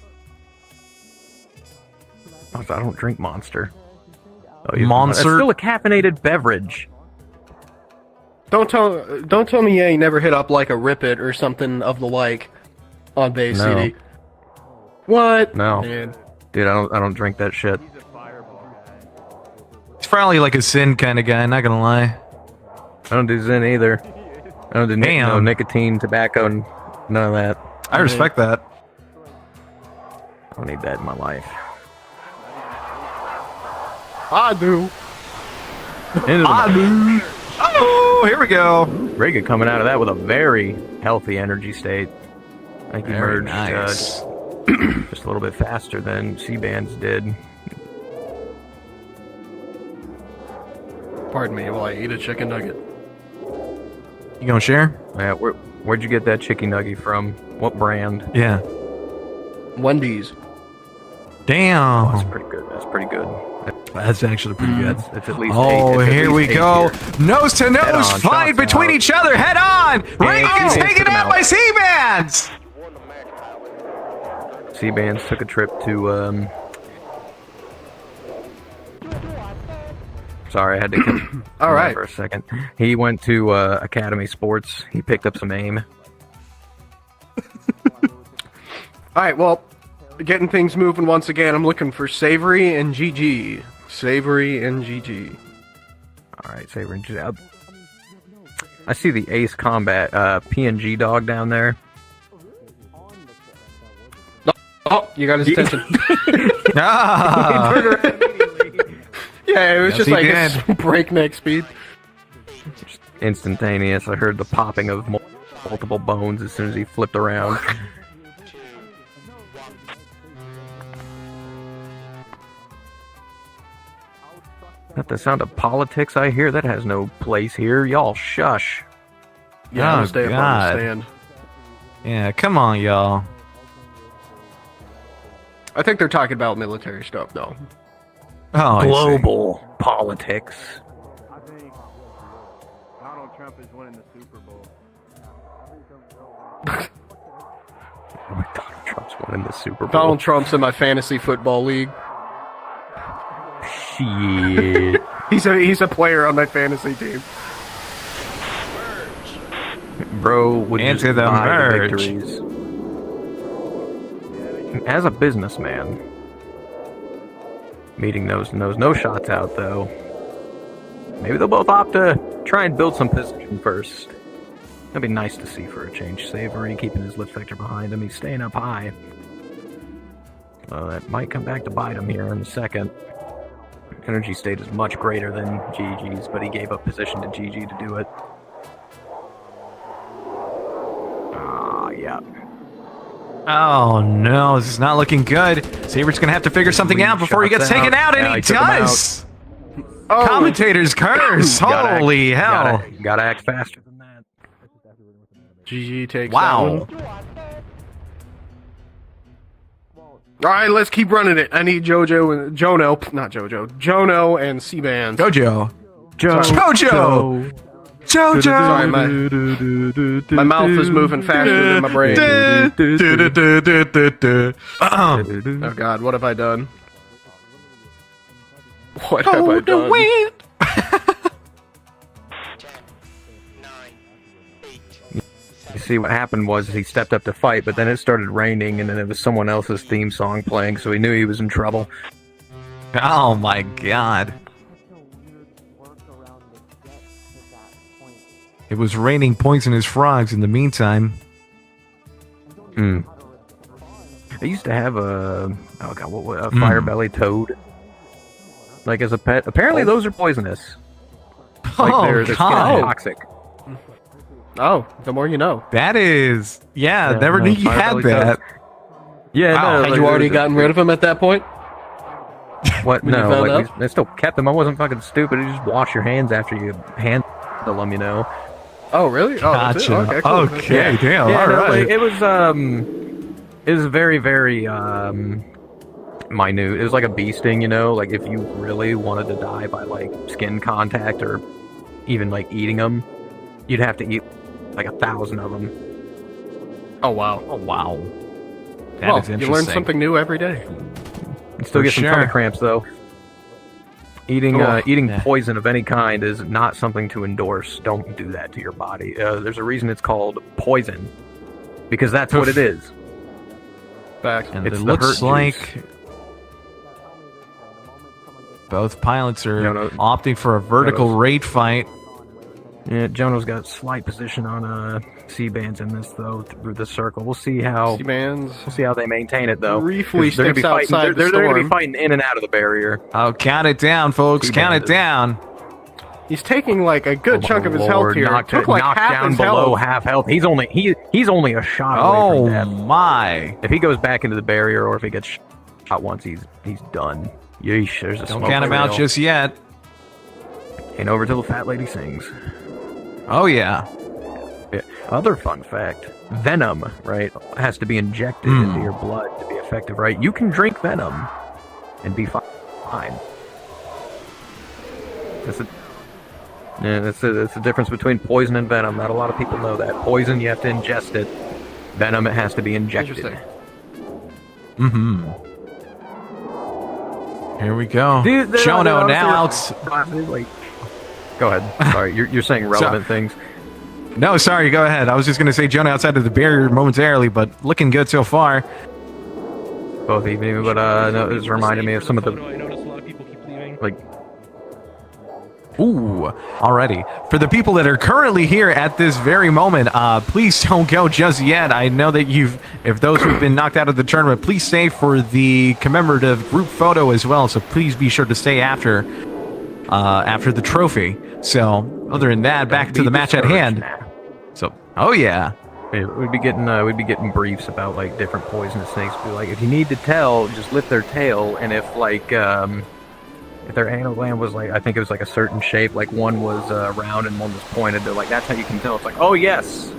I don't drink Monster. Oh, you- Monster? It's still a caffeinated beverage. Don't tell me you ain't never hit up like a Rip It or something of the like on Bay No. CD. What? No. Man. Dude, I don't drink that shit. He's probably like a sin kind of guy, not gonna lie. I don't do Zen either. I don't do Damn. no nicotine, tobacco, and none of that. I respect that. I don't need that in my life. I do. Into the Oh, here we go. Reagan coming out of that with a very healthy energy state. I think he Very merged nice. just a little bit faster than C-Bands did. Pardon me while I eat a chicken nugget. You gonna share? Yeah, where'd you get that chicken nugget from? What brand? Yeah. Wendy's. Damn. That's pretty good. That's pretty good. That's actually pretty good. It's at least Oh, eight, it's at here least we eight go. here. Nose to nose on, fight shots between out. each other. Head on. Reagan's C-Bands taken took him out out. by C-Bands. C-Bands took a trip to Sorry, I had to come All right. for a second. He went to Academy Sports. He picked up some aim. Alright, well, getting things moving once again. I'm looking for Savory and GG. Savory and GG. All right, Saber. I see the Ace Combat PNG dog down there. Oh, you got his attention. Ah. Yeah, it was Yes, just he like did. a breakneck speed. Just instantaneous. I heard the popping of multiple bones as soon as he flipped around. Not the sound of politics I hear. That has no place here. Y'all shush. Yeah, I'm Oh, gonna stay up on God. the stand. Yeah, come on, y'all. I think they're talking about military stuff, though. Oh, I see. Global politics. I think Donald Trump is winning the Super Bowl. Donald Trump's winning the Super Bowl. Donald Trump's in my fantasy football league. Shit. He's a player on my fantasy team. Bro would just Into the buy merge. victories. As a businessman, meeting nose to nose, no shots out though. Maybe they'll both opt to try and build some position first. That'd be nice to see for a change. Savory keeping his lift vector behind him. He's staying up high. That might come back to bite him here in a second. Energy state is much greater than GG's, but he gave up position to GG to do it. Yeah. Oh no, this is not looking good. Saber's gonna have to figure something out before he gets Shots taken out, and Yeah, he took him does. Oh, Commentator's curse. Holy hell. Gotta act faster than that. GG takes Wow. that one. All right, let's keep running it. I need Jono and C-Bands. Jojo. Sorry. Jojo. Sorry, my mouth is moving faster than my brain. Oh God, what have I done? What have I done? 10, 9, 8, You see, what happened was he stepped up to fight, but then it started raining, and then it was someone else's theme song playing, so he knew he was in trouble. Oh my god. It was raining poisonous frogs in the meantime. I used to have a fire belly toad, like as a pet. Apparently, those are poisonous. Like their skin God. is toxic. Oh, the more you know. That is... Yeah, Yeah, never no, knew you fire had belly that. Yeah, Wow. no, Had like, you already there's gotten rid of him at that point? What? when you No, found like out? I still kept them. I wasn't fucking stupid. You just wash your hands after you handle them, you know. Oh, really? Oh, that's it? Gotcha. Okay, cool. Okay, damn. Yeah, All no, right. like, it was very, very minute. It was like a bee sting, you know. Like if you really wanted to die by like skin contact or even like eating them, you'd have to eat like 1,000 of them. Oh, wow. Oh, wow. That Well, is you interesting. learn something new every day. You still For get some sure. tummy cramps though. Eating Oh, eating yeah. poison of any kind is not something to endorse. Don't do that to your body. There's a reason it's called poison, because that's what it is. Back. And It's it the looks hurt like both pilots are No, opting for a vertical Jono's- rate fight. Yeah, Jono's got slight position on C-bands in this though through the circle. We'll see how C-Bands. they maintain it though. Briefly 'Cause they're gonna be steps fighting. outside the They're gonna be storm. fighting in and out of the barrier. Oh, count it down, folks. Count it down. He's taking like a good Oh, chunk of his Lord, health here. Knocked, Took like knocked half down his below health. half health. He's only a shot away Oh, from death. my. If he goes back into the barrier or if he gets shot once, he's done. Yeesh, there's a Don't smoke count him out trail. just yet. And over till the fat lady sings. Oh, yeah. Yeah. Other fun fact, venom, right, has to be injected into your blood to be effective, right? You can drink venom and be fine. That's the difference between poison and venom. Not a lot of people know that. Poison, you have to ingest it. Venom, it has to be injected. Interesting. Mm-hmm. Here we go. Dude, Jono now out. Like, go ahead. Sorry, you're saying relevant things. No, sorry, go ahead. I was just going to say Jono outside of the barrier momentarily, but looking good so far. Both evening, but no, it was reminding me of some of the like. Ooh, alrighty. For the people that are currently here at this very moment, please don't go just yet. I know that if those who've been knocked out of the tournament, please stay for the commemorative group photo as well. So please be sure to stay after the trophy. So other than that, back to the match at hand. So, oh yeah. We'd be getting briefs about like different poisonous snakes. Be like, if you need to tell, just lift their tail, and if like if their anal gland was like, I think it was like a certain shape, like one was round and one was pointed, they're like, that's how you can tell. It's like, oh yes,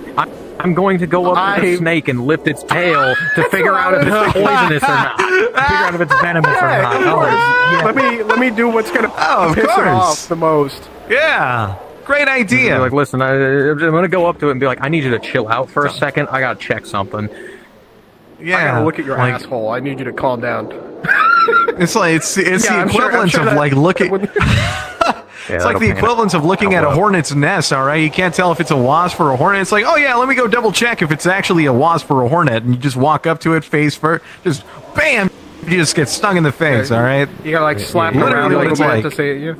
I'm going to go up to the snake and lift its tail to figure out if it's poisonous or not. Figure out if it's venomous or not. Oh, yeah. Let me do what's gonna piss it off the most. Yeah. Great idea. They're like, listen, I'm gonna go up to it and be like, I need you to chill out for a second. I gotta check something. Yeah. I gotta look at your asshole. I need you to calm down. It's like it's the equivalent of like looking. It's like the equivalent of looking at a hornet's nest. All right, you can't tell if it's a wasp or a hornet. It's like, oh yeah, let me go double check if it's actually a wasp or a hornet, and you just walk up to it face first, just bam, you just get stung in the face. All right, you gotta like slap it around a little bit to say it.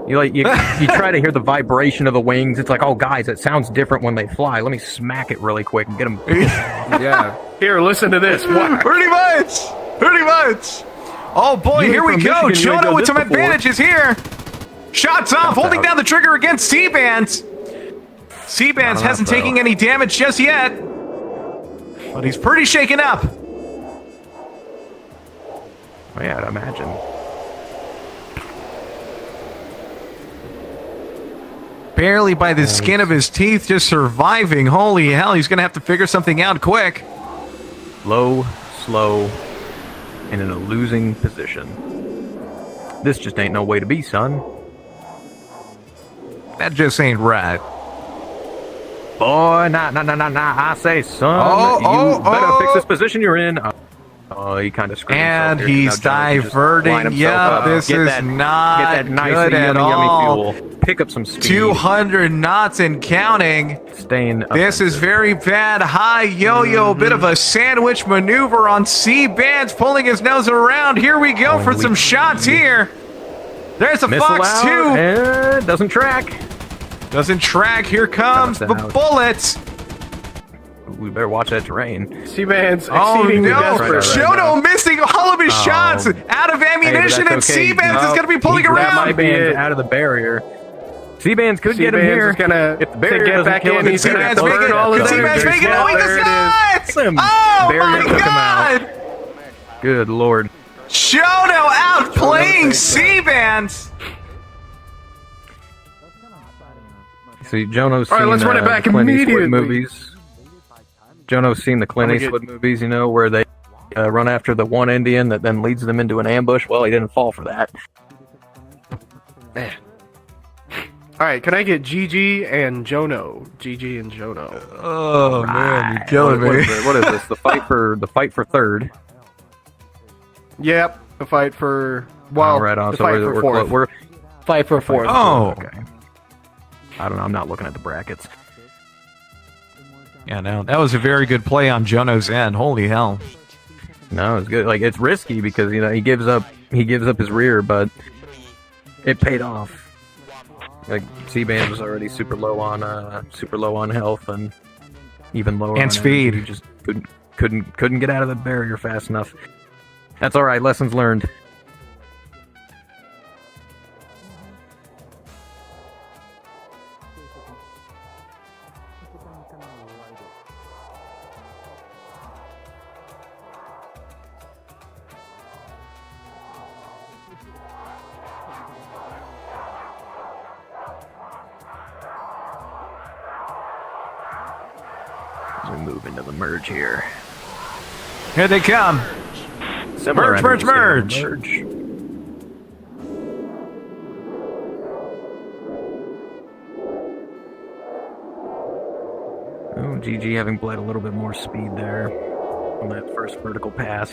You try to hear the vibration of the wings. It's like, oh guys, it sounds different when they fly. Let me smack it really quick and get them. Yeah. Here, listen to this. What? Pretty much. Oh boy, here we go. Jono with some advantages here. Shots off, holding down the trigger against Seabands. Seabands hasn't taken any damage just yet, but he's pretty shaken up. Oh, yeah, I'd imagine. Barely by the skin of his teeth, just surviving. Holy hell, he's gonna have to figure something out quick. Low, slow, and in a losing position. This just ain't no way to be, son. That just ain't right. Boy, nah, I say, son, you better fix this position you're in. Oh, he kind of screams. And he's diverting. Yep, this is not good at all. Fuel. Pick up some speed. 200 knots and counting. This is very bad. High yo-yo, bit of a sandwich maneuver on Seabands, pulling his nose around. Here we go for some shots here. There's a Fox 2. Doesn't track. Doesn't track. Here comes the bullets. We better watch that terrain. Seabands exceeding desperate. Jono missing all of his shots, out of ammunition, and Seabands is going to be pulling around. My band out of the barrier. Seabands could get him here. If the barrier get back in, he's going to burn all his Seabands making it. Oh, he does not! Oh my God! Good Lord. Jono outplaying Seabands. See, Jono's seen all right, let's run it back Clint immediately. Eastwood movies. Jono's seen the Clint Eastwood movies, you know, where they run after the one Indian that then leads them into an ambush. Well, he didn't fall for that. Man. All right, can I get GG and Jono? GG and Jono. Oh man, you're killing me. What is this? The fight for third. Yep, the fight for right on. The So fight we're for fourth. we're Fight for fourth. Oh, okay. I don't know. I'm not looking at the brackets. Yeah, no, that was a very good play on Jono's end. Holy hell! No, it's good. Like, it's risky because, you know, he gives up his rear, but it paid off. Like, Seabands was already super low on health and even lower and on speed. He just couldn't get out of the barrier fast enough. That's all right. Lessons learned. We move into the merge here. Here they come. Merge. Oh, GG having bled a little bit more speed there on that first vertical pass.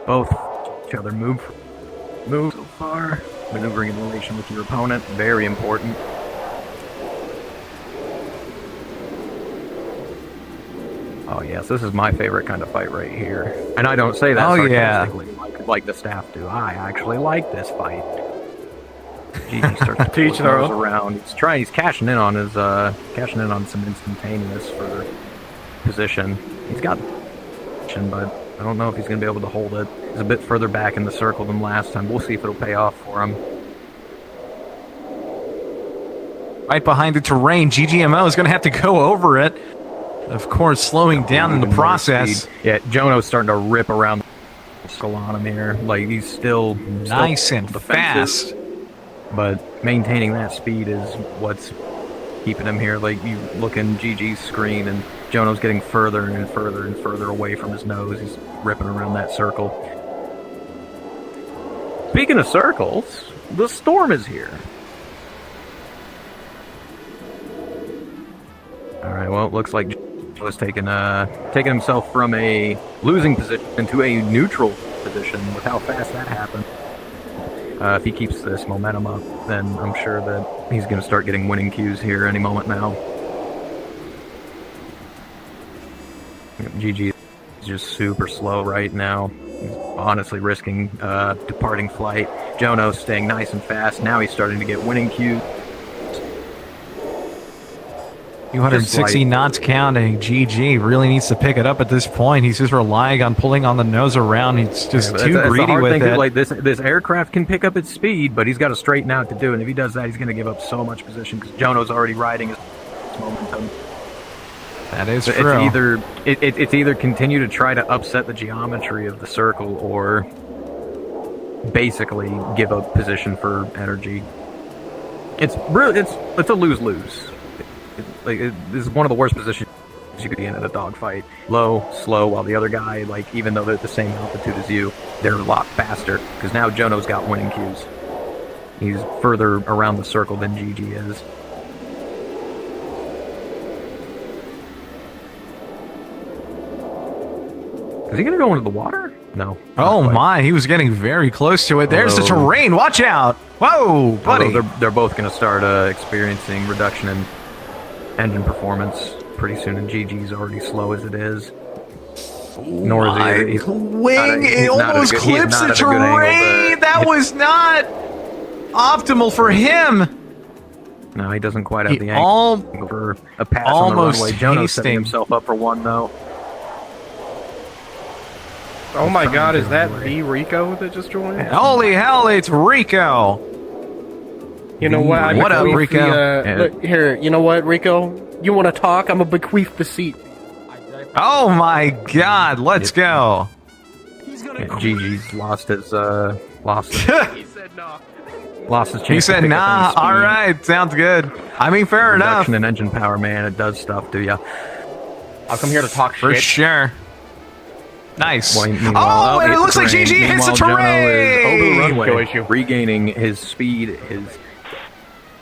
Both each other move so far. Maneuvering in relation with your opponent, very important. Oh yes, this is my favorite kind of fight right here. And I don't say that sarcastically like the staff do. I actually like this fight. GG starts to Teach their own. around. He's cashing in on some instantaneous for position. He's got position, but I don't know if he's going to be able to hold it. He's a bit further back in the circle than last time. We'll see if it'll pay off for him. Right behind the terrain, GGMO is going to have to go over it. Of course, slowing down in the process. Yeah, Jono's starting to rip around. circle on him here. Like, he's still Nice and defensive, fast. but maintaining that speed is what's keeping him here. Like, you look in GG's screen, and Jono's getting further and further and further away from his nose. He's ripping around that circle. Speaking of circles, the storm is here. Alright, well, it looks like was taking himself from a losing position to a neutral position with how fast that happened. If he keeps this momentum up, then I'm sure that he's going to start getting winning cues here any moment now. GG is just super slow right now. He's honestly risking departing flight. Jono's staying nice and fast. Now he's starting to get winning cues. 260 knots counting. GG really needs to pick it up at this point. He's just relying on pulling on the nose around. He's just too that's greedy with it. Like this aircraft can pick up its speed, but he's got to straighten out to do it. And if he does that, he's going to give up so much position because Jono's already riding his momentum. That is So true. it's either continue to try to upset the geometry of the circle or basically give up position for energy. It's a lose-lose. This is one of the worst positions you could be in a dogfight. Low, slow, while the other guy, like, even though they're at the same altitude as you, they're a lot faster. Because now Jono's got winning cues. He's further around the circle than GG is. Is he going to go into the water? No. Oh my, he was getting very close to it. There's the terrain. Watch out. Whoa, buddy. Although they're both going to start experiencing reduction in engine performance pretty soon, and GG's already slow as it is. Nor is he. He's Wing, not it almost clips the terrain. That was not optimal for him. No, he doesn't quite have He the angle for a pass on the almost runway. Jono's setting tasting. himself up for one, though. Oh my god, is that the Rico that just joined? Holy hell, it's Rico. You know what? I What up, bequeath Rico? look, here, you know what, Rico? You want to talk? I'm going to bequeath the seat. Oh my god, let's go. GG's lost his He said no. lost his chance. He to said, pick up nah, any speed. alright, sounds good. I mean, fair enough. Reduction in engine power, man, it does stuff to you. I'll come here to talk For shit. sure. Nice. Well, meanwhile, Oh, and it hits looks the like terrain. GG hits the Meanwhile, Jono is over the terrain. runway, Go issue. regaining his speed, his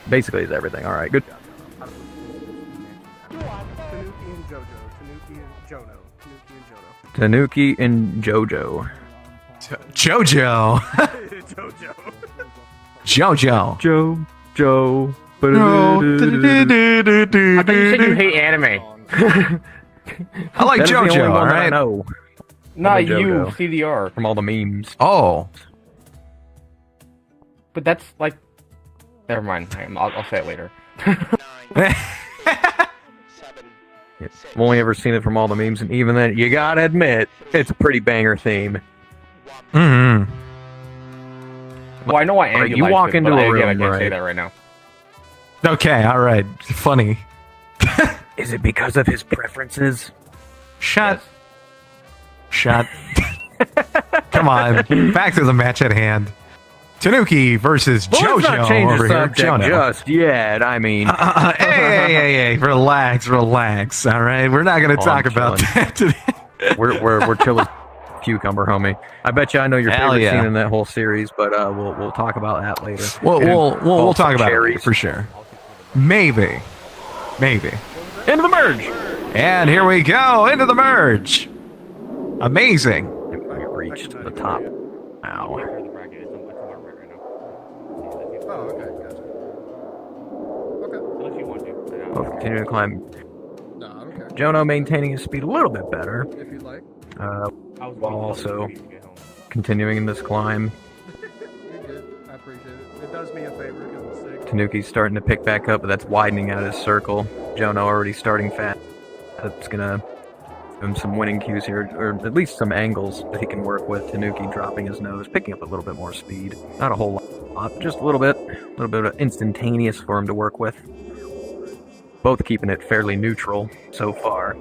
basically his everything. All right, good. Tanuki and Jono. Tanuki and JoJo. Jojo. Jojo. Joe. No. I thought you said you hate anime. I like That is the only JoJo, one that I alright? know Not JoJo. you, CDR. from all the memes. Oh. But that's like. Never mind. I'll say it later. 9, 7, I've only ever seen it from all the memes, and even then, you gotta admit, it's a pretty banger theme. Mm-hmm. Well, I know why Andy you likes walk it, into but a I room, can't say right? that right now. Okay, alright. Funny. Is it because of his preferences? Shut. Come on. Back to the match at hand. Tanuki versus Well, JoJo let's not change over the here. subject Jono. just yet. I mean, Hey, relax. All right, we're not going to Oh, talk I'm about chilling. that today. we're chill as cucumber, homie. I bet you I know your Hell favorite yeah. scene in that whole series, but we'll talk about that later. We'll talk about cherries. it for sure. Maybe. Into the merge. And here we go into the merge. Amazing. We reached the top. Ow. Oh, okay, gotcha. Okay. Unless you want to. Both continuing to climb. No, I don't care. Jono maintaining his speed a little bit better, If you'd like. while also continuing in this climb. You're good. I appreciate it. It does me a favor because I'm sick. Tanuki's starting to pick back up, but that's widening out his circle. Jono already starting fast. That's gonna give him some winning cues here, or at least some angles that he can work with. Tanuki dropping his nose, picking up a little bit more speed. Not a whole lot, just a little bit of instantaneous for him to work with. Both keeping it fairly neutral so far.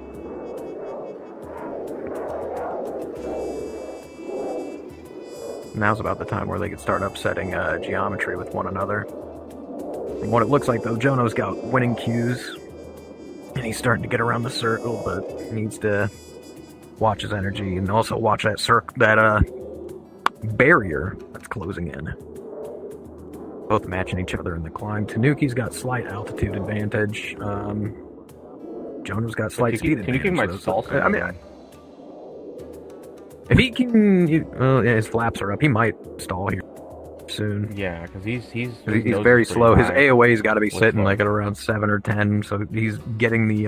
Now's about the time where they could start upsetting geometry with one another. From what it looks like, though, Jono's got winning cues, and he's starting to get around the circle, but he needs to watch his energy and also watch that barrier that's closing in. Both matching each other in the climb. Tanuki's got slight altitude advantage. Jono's got slight speed advantage. Tanuki might stall. I mean, if he can, his flaps are up. He might stall here soon. Yeah, because he's very slow. His AOA's got to be sitting like at around 7 or 10, so he's getting the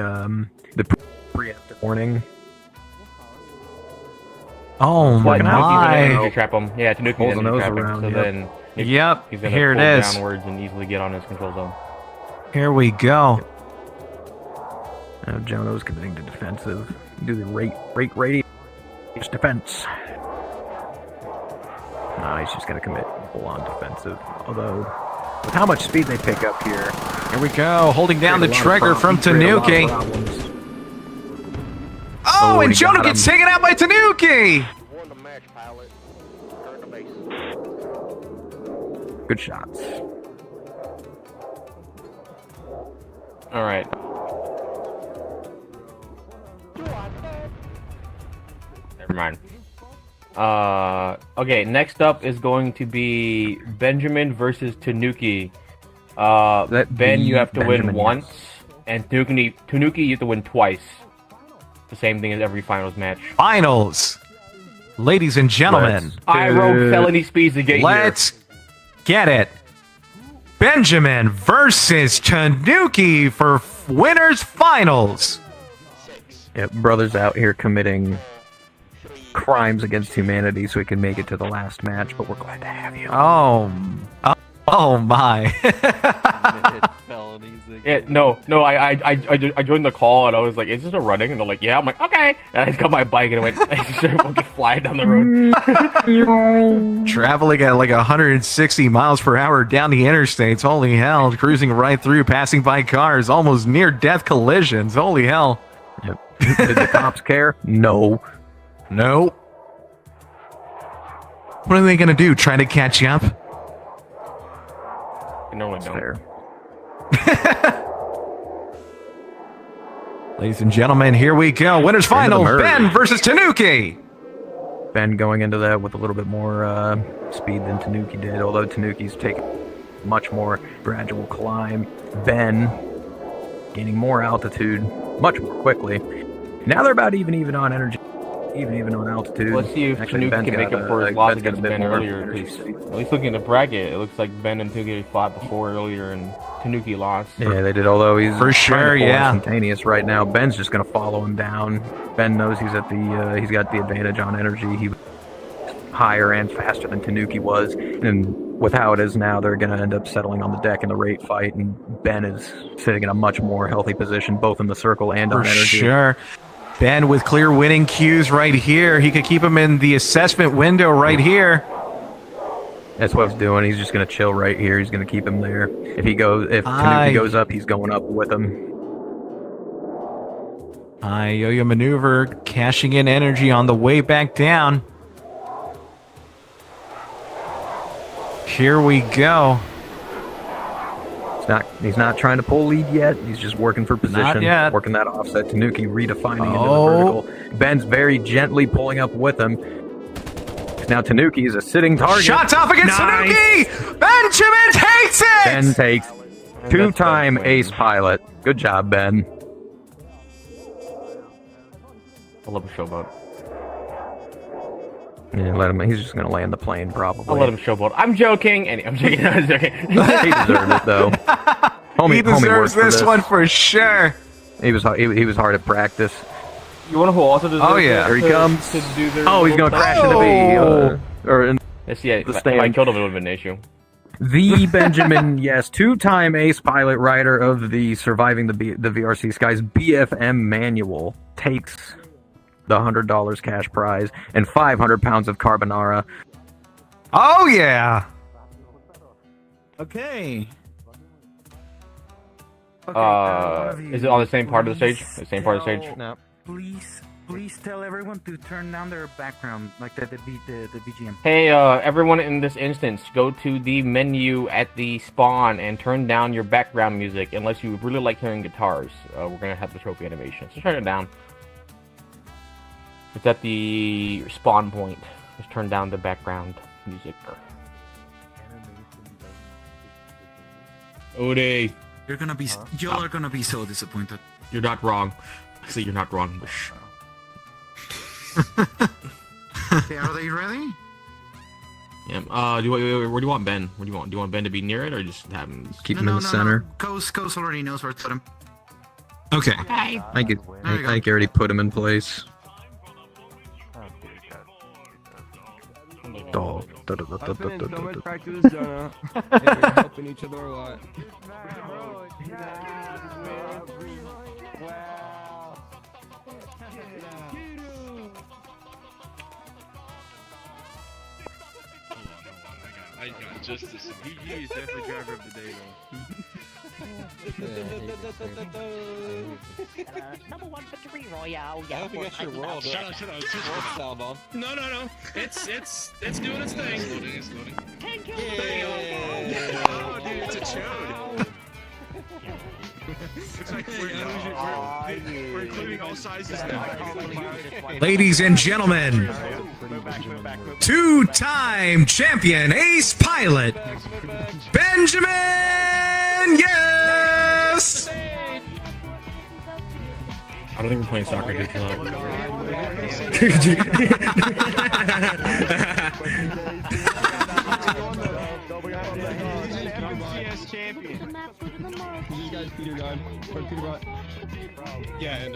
preemptive warning. Oh my! Tanuki's trap him. Yeah, Tanuki's Pulls the nose trap him. around. So then Yep. he's gonna Here it pull is. downwards and easily get on his control zone. Here we go. Jono's committing to defensive. Do the rate radius defense. No, he's just going to commit full on defensive. Although, with how much speed they pick up here. Here we go. Holding down the trigger from Tanuki. Oh, and Jono gets taken out by Tanuki. Won the match, pilot. Turn the base. Good shots. All right. Never mind. Okay, next up is going to be Benjamin versus Tanuki. Ben, you have to win once, and Tanuki, you have to win twice. The same thing as every finals match. Finals. Ladies and gentlemen. I rode felony speeds to get here. Let's get it. Benjamin versus Tanuki for winners finals. Yep, brothers out here committing crimes against humanity so we can make it to the last match, but we're glad to have you. Oh my. Yeah, no, I joined the call and I was like, is this a running? And they're like, yeah. I'm like, okay. And I just got my bike and I went, I started fucking flying down the road. Traveling at like 160 miles per hour down the interstates. Holy hell. Cruising right through, passing by cars. Almost near-death collisions. Holy hell. Yep. Did the cops care? No. Nope. What are they going to do? Try to catch you up? No one Fair. Ladies and gentlemen, here we go. Winners final, Ben versus Tanuki. Ben going into that with a little bit more speed than Tanuki did, although Tanuki's taking much more gradual climb. Ben gaining more altitude much more quickly. Now they're about even on energy. Even on altitude. Let's see if Tanuki can make up for his loss against Ben earlier. At least looking at the bracket, it looks like Ben and Tanuki fought before earlier, and Tanuki lost. Yeah, they did. Although he's for sure, instantaneous right now. Ben's just gonna follow him down. Ben knows he's at the he's got the advantage on energy. He was higher and faster than Tanuki was, and with how it is now, they're gonna end up settling on the deck in the rate fight. And Ben is sitting in a much more healthy position, both in the circle and on energy. Sure. Ben with clear winning cues right here. He could keep him in the assessment window right here. That's what he's doing. He's just going to chill right here. He's going to keep him there. If Tanuki goes up, he's going up with him. Yo-yo maneuver, cashing in energy on the way back down. Here we go. He's not trying to pull lead yet. He's just working for position. Not yet. Working that offset. Tanuki redefining into the vertical. Ben's very gently pulling up with him. Now Tanuki is a sitting target. Shots off against Tanuki! Benjamin takes it! Ben takes two-time ace pilot. Good job, Ben. I love a showboat. Yeah, let him. He's just gonna land the plane, probably. I'll let him showboat. I'm joking. I'm joking. I'm joking. He deserved it, though. He deserves this one for sure. He was hard at practice. You want to who also deserves Here he comes. To do their he's gonna crash into the stand. If I killed him, it would have been an issue. The Benjamin, yes, two-time ace pilot rider of the Surviving the VRC Skies BFM manual takes the $100 cash prize and 500 pounds of carbonara. Oh yeah. Okay. Is it on the same part of the stage? The same part of the stage? No. Please please tell everyone to turn down their background, like the BGM. Hey, everyone in this instance, go to the menu at the spawn and turn down your background music, unless you really like hearing guitars. We're gonna have the trophy animation, so turn it down. It's at the spawn point. Just turn down the background music. Ode, You're gonna be, y'all are gonna be so disappointed. you're not wrong. See, you're not wrong. Okay, are they ready? Yeah. Where do you want Ben? Where do you want? Do you want Ben to be near it, or just have him Keep him in the center. Coast already knows where to put him. Okay. Hey. I already put him in place. Oh, Practice, Jonah. We're helping each other a lot. I got just this. He is definitely driver of the day, though. Number 1 victory royale. I don't think that's your world. Shut up. It's just sound on. No. It's doing its thing. It's loading. It's loading. Oh, dude, it's a chode. Looks like we're including all sizes now. Ladies and gentlemen, two-time champion ace pilot, Benjamin Yes! I don't think we're playing soccer this time. Champion. These guys, Peter Gunn. Yeah, and